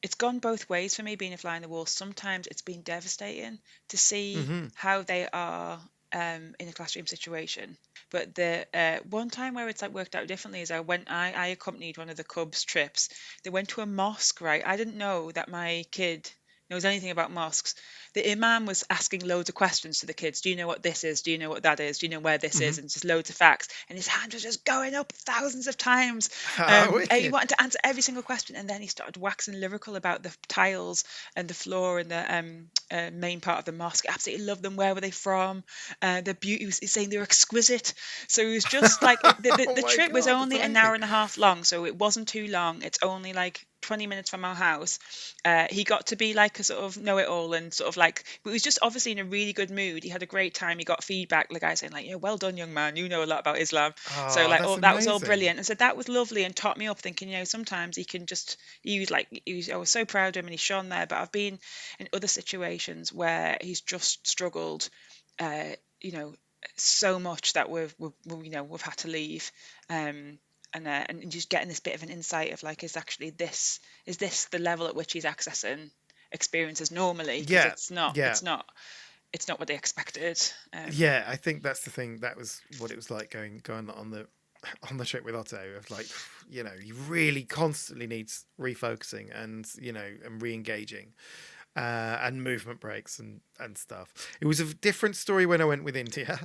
it's gone both ways for me being a fly on the wall. Sometimes it's been devastating to see Hmm. how they are in a classroom situation. But the one time where it's like worked out differently is I accompanied one of the Cubs trips. They went to a mosque, right? I didn't know that my kid knows anything about mosques. The imam was asking loads of questions to the kids. Do you know what this is? Do you know what that is? Do you know where this Hmm. is? And just loads of facts. And his hand was just going up thousands of times. He Wicked. wanted to answer every single question, and then he started waxing lyrical about the tiles and the floor and the main part of the mosque. Absolutely loved them. Where were they from? The beauty. He's saying they were exquisite. So it was just like Oh the my trip was God, that's only an amazing. hour and a half long, so it wasn't too long. It's only like 20 minutes from our house. He got to be like a sort of know-it-all and sort of like, but he was just obviously in a really good mood. He had a great time. He got feedback, the guy saying like, well done, young man. You know a lot about Islam. So Oh, like, that's oh, that was all amazing. brilliant. And so that was lovely and taught me up thinking, sometimes he can just, I was so proud of him and he shone there. But I've been in other situations where he's just struggled, uh, you know, so much that we've had to leave. And just getting this bit of an insight of like, is this the level at which he's accessing experiences normally? Because Yeah, yeah, it's not what they expected. yeah. I think that's the thing. That was what it was like going on the trip with Otto. Of like, he really constantly needs refocusing and and re-engaging, and movement breaks and stuff. It was a different story when I went with India.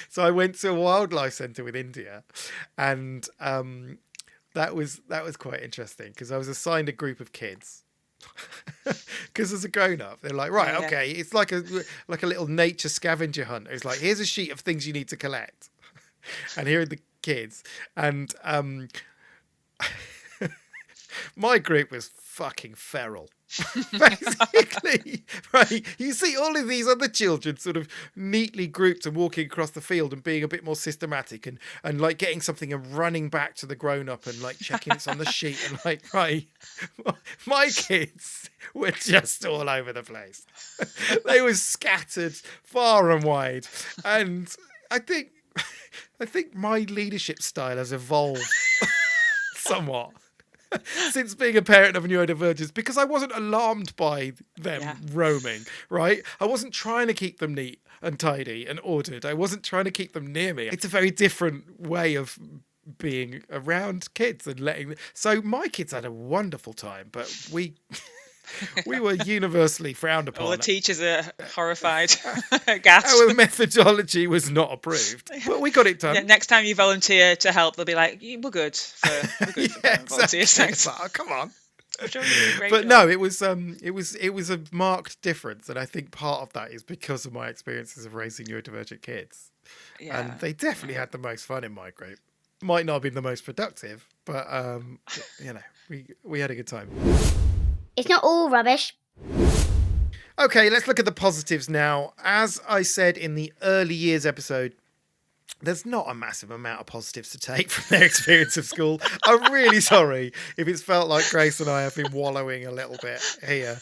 So I went to a wildlife centre with India, and that was quite interesting because I was assigned a group of kids. Because as a grown-up, they're like, right, Yeah, yeah. okay, it's like a little nature scavenger hunt. It's like, here's a sheet of things you need to collect, and here are the kids. And my group was fucking feral. Basically, right? You see all of these other children sort of neatly grouped and walking across the field and being a bit more systematic and like getting something and running back to the grown up and like checking it's on the sheet and like, right. My kids were just all over the place. They were scattered far and wide. And I think my leadership style has evolved somewhat since being a parent of neurodivergents, because I wasn't alarmed by them Yeah. roaming, right? I wasn't trying to keep them neat and tidy and ordered. I wasn't trying to keep them near me. It's a very different way of being around kids and letting. So my kids had a wonderful time, but we were universally frowned All the upon. teachers are horrified, aghast. Our methodology was not approved, but we got it Yeah, done. next time you volunteer to help, they'll be like, "We're good for Yeah, parent volunteers, exactly. thanks." It's like, oh, come on. I'm sure you do a great But job. no, it was a marked difference, and I think part of that is because of my experiences of raising neurodivergent kids, Yeah. and they definitely had the most fun in my group. Might not have been the most productive, but we had a good time. It's not all rubbish. Okay, let's look at the positives now. As I said in the early years episode, there's not a massive amount of positives to take from their experience of school. I'm really sorry if it's felt like Grace and I have been wallowing a little bit here.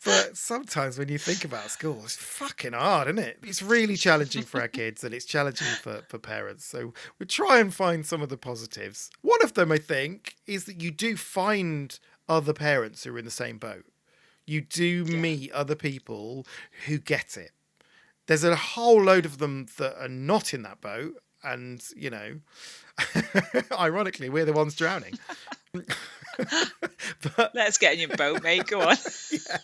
But sometimes when you think about school, it's fucking hard, isn't it? It's really challenging for our kids and it's challenging for parents. So we try and find some of the positives. One of them, I think, is that you do find other parents who are in the same boat. You do meet other people who get it. There's a whole load of them that are not in that boat. And, ironically, we're the ones drowning. Let's get in your boat, mate. Go on. Yeah.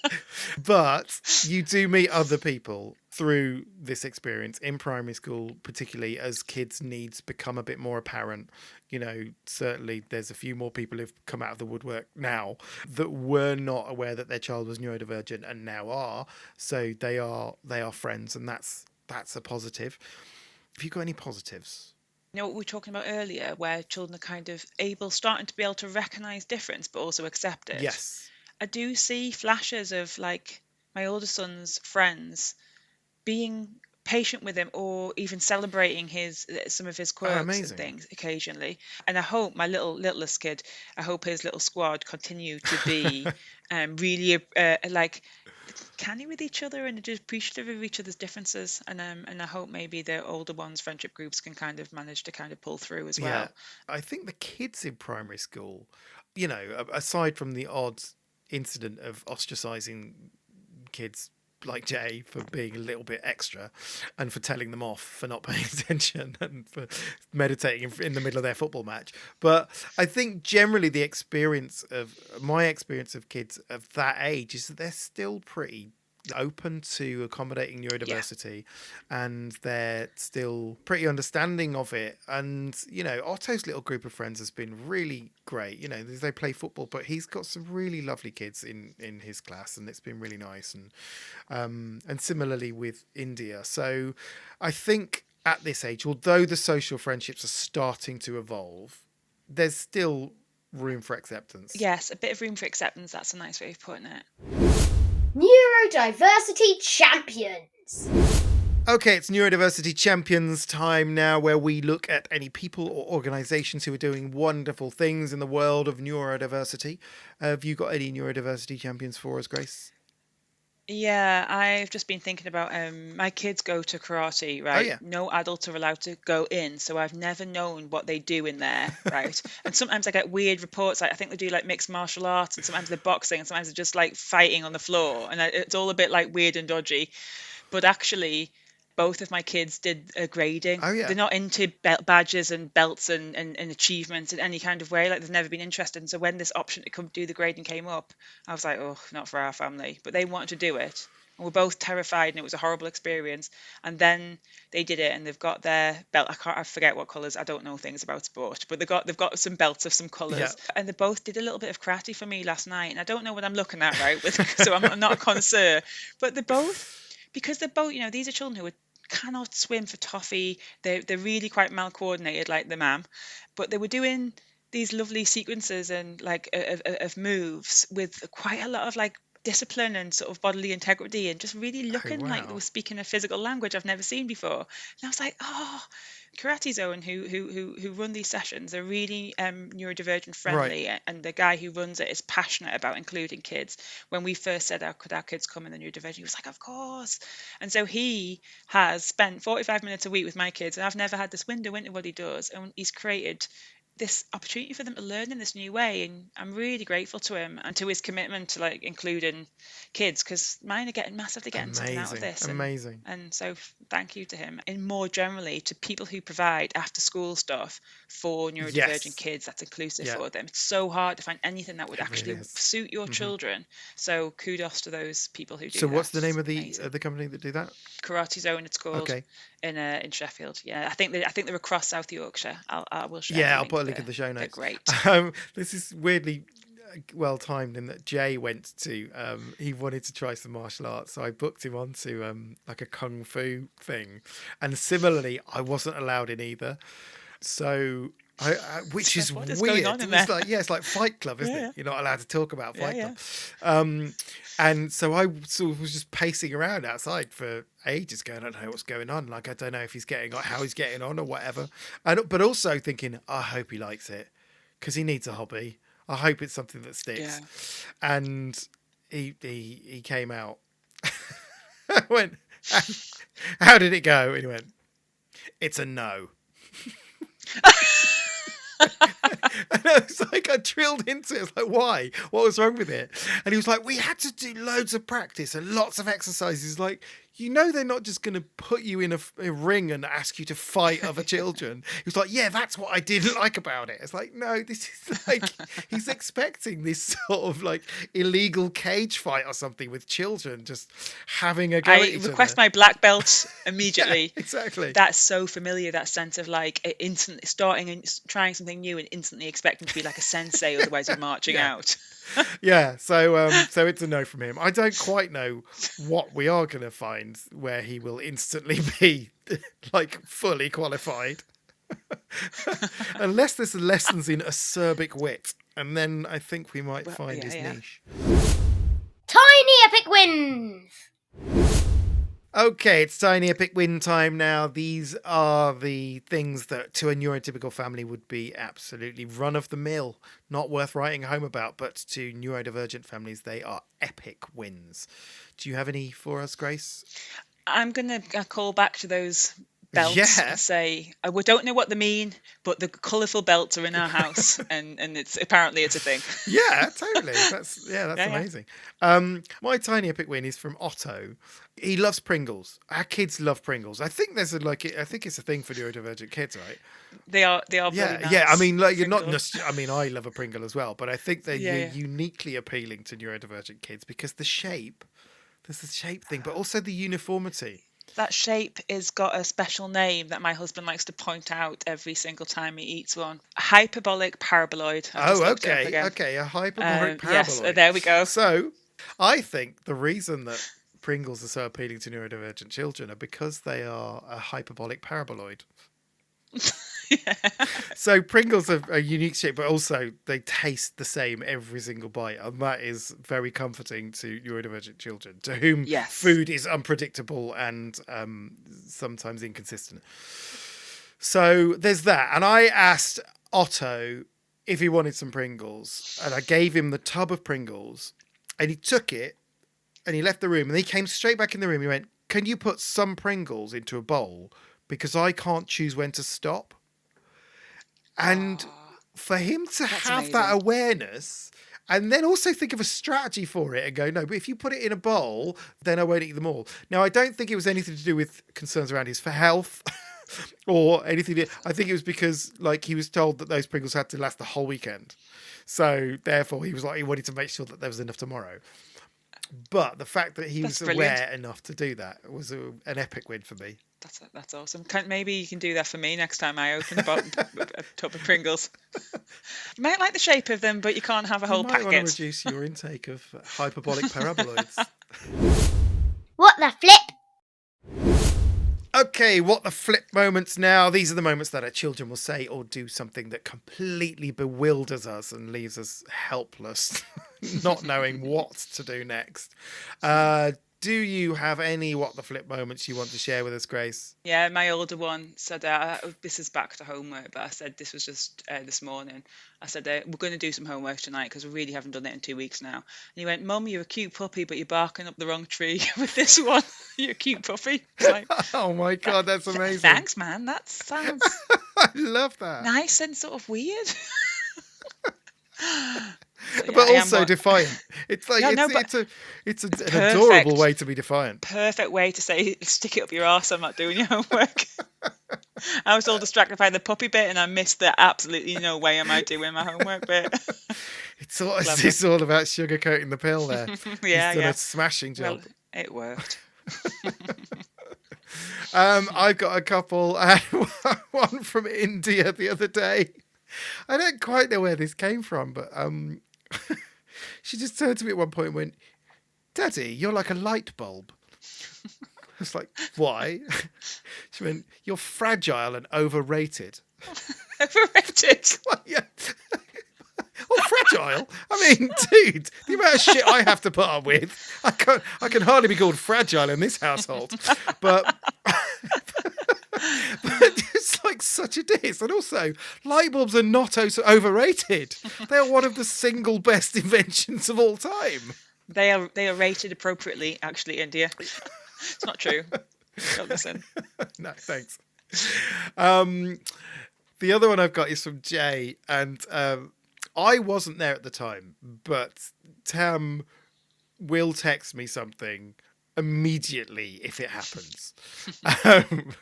But you do meet other people through this experience in primary school, particularly as kids' needs become a bit more apparent. Certainly there's a few more people who've come out of the woodwork now that were not aware that their child was neurodivergent and now are. So they are friends, and that's a positive. Have you got any positives? What we were talking about earlier, where children are kind of starting to be able to recognise difference, but also accept it. Yes. I do see flashes of like my older son's friends being patient with him or even celebrating some of his quirks and Amazing. things occasionally. And I hope my littlest kid, I hope his little squad continue to be really like canny with each other and just appreciative of each other's differences. And I hope maybe the older ones, friendship groups, can kind of manage to kind of pull through as well. I think the kids in primary school aside from the odd incident of ostracizing kids like Jay for being a little bit extra and for telling them off for not paying attention and for meditating in the middle of their football match. But I think generally my experience of kids of that age is that they're still pretty open to accommodating neurodiversity, and they're still pretty understanding of it. And Otto's little group of friends has been really great. They play football, but he's got some really lovely kids in his class, and it's been really nice. And similarly with India. So I think at this age, although the social friendships are starting to evolve, there's still room for acceptance. Yes, a bit of room for acceptance. That's a nice way of putting it. Neurodiversity Champions. Okay, it's Neurodiversity Champions time now, where we look at any people or organisations who are doing wonderful things in the world of neurodiversity. Have you got any Neurodiversity Champions for us, Grace? Yeah, I've just been thinking about my kids go to karate, right? Oh, yeah. No adults are allowed to go in, so I've never known what they do in there, right? And sometimes I get weird reports, like I think they do like mixed martial arts, and sometimes they're boxing, and sometimes they're just like fighting on the floor, and it's all a bit like weird and dodgy. But actually, both of my kids did a grading. Oh, yeah. They're not into badges and belts and achievements in any kind of way. Like they've never been interested. And so when this option to come do the grading came up, I was like, oh, not for our family. But they wanted to do it. And we're both terrified, and it was a horrible experience. And then they did it, and they've got their belt. I forget what colours. I don't know things about sport, but they've got some belts of some colours. Yeah. And they both did a little bit of karate for me last night. And I don't know what I'm looking at, right? So I'm not a connoisseur. But because they're both, these are children who cannot swim for toffee. They're really quite mal coordinated, like the ma'am, but they were doing these lovely sequences and like of moves with quite a lot of like discipline and sort of bodily integrity, and just really looking like they were speaking a physical language I've never seen before. And I was like, oh, Karate Zone, who run these sessions, are really neurodivergent friendly, Right. and the guy who runs it is passionate about including kids. When we first said, could our kids come in the neurodivergent, he was like, of course. And so he has spent 45 minutes a week with my kids, and I've never had this window into what he does, and he's created this opportunity for them to learn in this new way, and I'm really grateful to him and to his commitment to like including kids, because mine are getting something out of this. Amazing. And so thank you to him, and more generally to people who provide after school stuff for neurodivergent kids that's inclusive for them. It's so hard to find anything that would actually suit your children, so kudos to those people who do So that. what's the name of the company that do that? Karate Zone, it's called. Okay. In Sheffield. Yeah, I think they're across South Yorkshire. I will share. Yeah, I'll put a link in the show notes. They're great. This is weirdly well timed in that Jay went to he wanted to try some martial arts, so I booked him onto like a kung fu thing, and similarly I wasn't allowed in either, so which is weird. It's like Fight Club, isn't it? You're not allowed to talk about Fight Club. And so I sort of was just pacing around outside for ages going, I don't know what's going on. Like, I don't know if he's getting, like, how he's getting on or whatever. But also thinking, I hope he likes it, because he needs a hobby. I hope it's something that sticks. Yeah. And he came out. I went, how did it go? And he went, it's a no. And I was like, I drilled into it. I was like, why? What was wrong with it? And he was like, we had to do loads of practice and lots of exercises. Like, they're not just going to put you in a ring and ask you to fight other children. He was like, yeah, that's what I didn't like about it. It's like, no, this is like, he's expecting this sort of like illegal cage fight or something with children just having a go at each other. I request my black belt immediately. Yeah, exactly. That's so familiar, that sense of like instantly starting and trying something new and instantly expecting to be like a sensei, otherwise you're marching out. Yeah, so it's a no from him. I don't quite know what we are going to find where he will instantly be like fully qualified, unless there's lessons in acerbic wit, and then I think we might find his niche. Tiny epic wins. Okay, it's tiny epic win time now. These are the things that to a neurotypical family would be absolutely run of the mill, not worth writing home about, but to neurodivergent families, they are epic wins. Do you have any for us, Grace? I'm going to call back to those belts Yeah. and say, we don't know what they mean, but the colourful belts are in our house, and it's apparently it's a thing. Yeah, totally. That's Yeah, yeah. amazing. My tiny epic win is from Otto. He loves Pringles. Our kids love Pringles. I think there's I think it's a thing for neurodivergent kids, right? They are Yeah, bloody nice. yeah. I mean, like you're not. Pringles. I mean, I love a Pringle as well, but I think they're Yeah, yeah. uniquely appealing to neurodivergent kids because the shape. There's the shape thing, but also the uniformity. That shape has got a special name that my husband likes to point out every single time he eats one. Hyperbolic paraboloid. I've just looked it up again. Okay, a hyperbolic Yes, paraboloid. there we go. So, I think the reason that Pringles are so appealing to neurodivergent children are because they are a hyperbolic paraboloid. Yeah. So Pringles are a unique shape, but also they taste the same every single bite, and that is very comforting to neurodivergent children, to whom Yes. food is unpredictable and sometimes inconsistent. So there's that, and I asked Otto if he wanted some Pringles, and I gave him the tub of Pringles, and he took it, and he left the room, and he came straight back in the room. He went, "Can you put some Pringles into a bowl? Because I can't choose when to stop." And for him to have that amazing. awareness and then also think of a strategy for it and go, no, but if you put it in a bowl, then I won't eat them all. Now, I don't think it was anything to do with concerns around his health or anything. I think it was because like he was told that those Pringles had to last the whole weekend. So therefore he was like, he wanted to make sure that there was enough tomorrow. But the fact that he That's was brilliant. aware enough to do that was an epic win for me. That's awesome. Maybe you can do that for me next time I open a tub of Pringles. You might like the shape of them, but you can't have a whole You might want to packet. reduce your intake of hyperbolic paraboloids. What the flip? Okay, what the flip moments now? These are the moments that our children will say or do something that completely bewilders us and leaves us helpless, not knowing what to do next. Do you have any what the flip moments you want to share with us, Grace? Yeah, my older one said, this is back to homework, but I said this was just this morning. I said, we're going to do some homework tonight because we really haven't done it in 2 weeks now. And he went, "Mum, you're a cute puppy, but you're barking up the wrong tree with this one." You're a cute puppy. It's like, Oh my God, that's amazing. thanks, man. That sounds I love that. nice and sort of weird. So, yeah, But I am also defiant. It's like Yeah, no, it's an perfect. adorable way to be defiant. Perfect way to say, stick it up your arse, I'm not doing your homework. I was all distracted by the puppy bit and I missed the absolutely no way am I doing my homework bit. It's all about sugarcoating the pill there. Yeah, He's done yeah. a smashing job. Well, it worked. I've got a couple. I had one from India the other day. I don't quite know where this came from, but she just turned to me at one point and went, "Daddy, you're like a light bulb." I was like, "Why?" She went, "You're fragile and overrated." Overrated. Well, yeah. Oh, fragile? I mean, dude, the amount of shit I have to put up with, I can hardly be called fragile in this household. But it's like such a diss. And also, light bulbs are not overrated. They are one of the single best inventions of all time. They are rated appropriately, actually, India. It's not true. Don't listen. No, thanks. The other one I've got is from Jay, and I wasn't there at the time, but Tam will text me something immediately if it happens.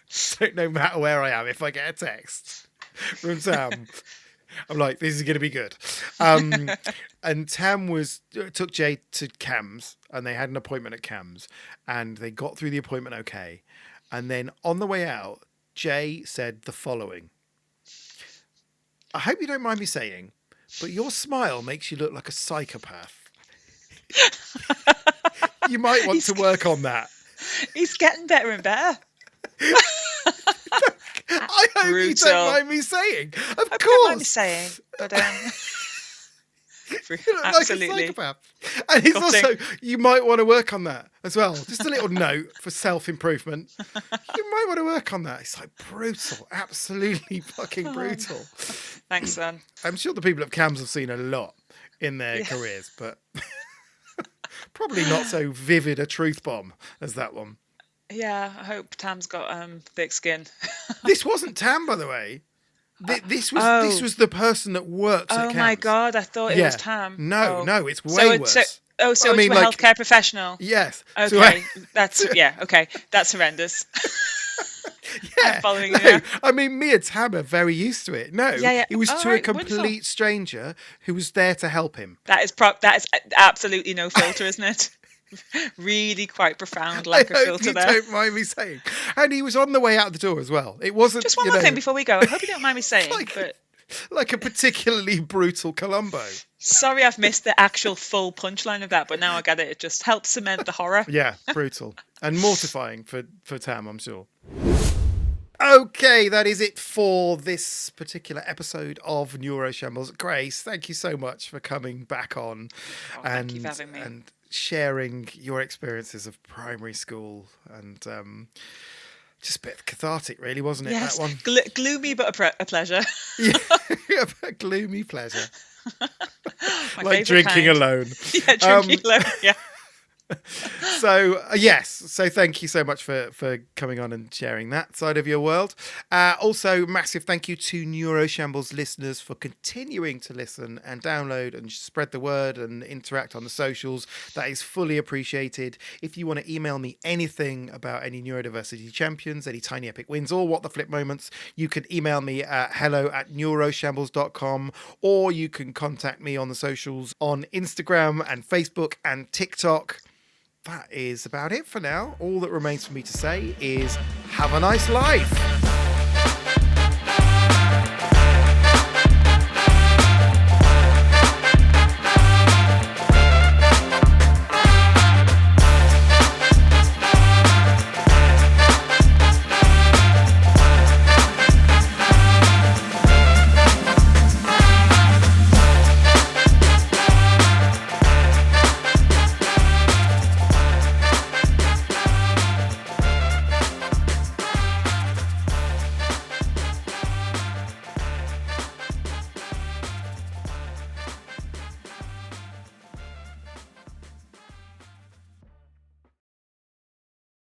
So no matter where I am, if I get a text from Tam, I'm like, this is going to be good. And Tam took Jay to CAMS, and they had an appointment at CAMS, and they got through the appointment okay. And then on the way out, Jay said the following: "I hope you don't mind me saying, but your smile makes you look like a psychopath. You might want to work on that." He's getting better and better. I hope you Brutal. don't mind me saying. Of I don't mind me course. saying, but You look like a absolutely. psychopath. And it's Cutting. also, you might want to work on that as well. Just a little note for self-improvement. You might want to work on that. It's like brutal. Absolutely fucking brutal. Thanks, son. I'm sure the people at CAMS have seen a lot in their careers, but probably not so vivid a truth bomb as that one. Yeah, I hope Tam's got thick skin. This wasn't Tam, by the way. This Oh, was the person that works at oh my camps. God! I thought it was Yeah. Tam. No, Oh, no, it's so way it's so worse. oh, so I it's mean, a like, healthcare professional. yes. So, Okay, okay, that's horrendous. I'm yeah. following No, you now. I mean, me and Tam are very used to it. No, Yeah, yeah. it was All to a right, wonderful. complete stranger who was there to help him. That is absolutely no filter, isn't it? Really quite profound I lack of hope filter you there. don't mind me saying. And he was on the way out the door as well. It wasn't, Just one more thing before we go. I hope you don't mind me saying, like, but like a particularly brutal Columbo. sorry I've missed the actual full punchline of that, but now I get it. It just helps cement the horror. Yeah, brutal and mortifying for Tam, I'm sure. Okay, that is it for this particular episode of Neuroshambles. Grace, thank you so much for coming back on Thank you for having me. and sharing your experiences of primary school and just a bit cathartic, really, wasn't it? Yes, That one. gloomy but a pleasure. Yeah, a gloomy pleasure, My like favourite drinking kind. alone. Yeah, drinking alone. Yeah. So yes, so thank you so much for coming on and sharing that side of your world. Also, massive thank you to Neuroshambles listeners for continuing to listen and download and spread the word and interact on the socials. That is fully appreciated. If you want to email me anything about any Neurodiversity Champions, any tiny epic wins, or what the flip moments, you can email me at hello@neuroshambles.com, or you can contact me on the socials on Instagram and Facebook and TikTok. That is about it for now. All that remains for me to say is have a nice life.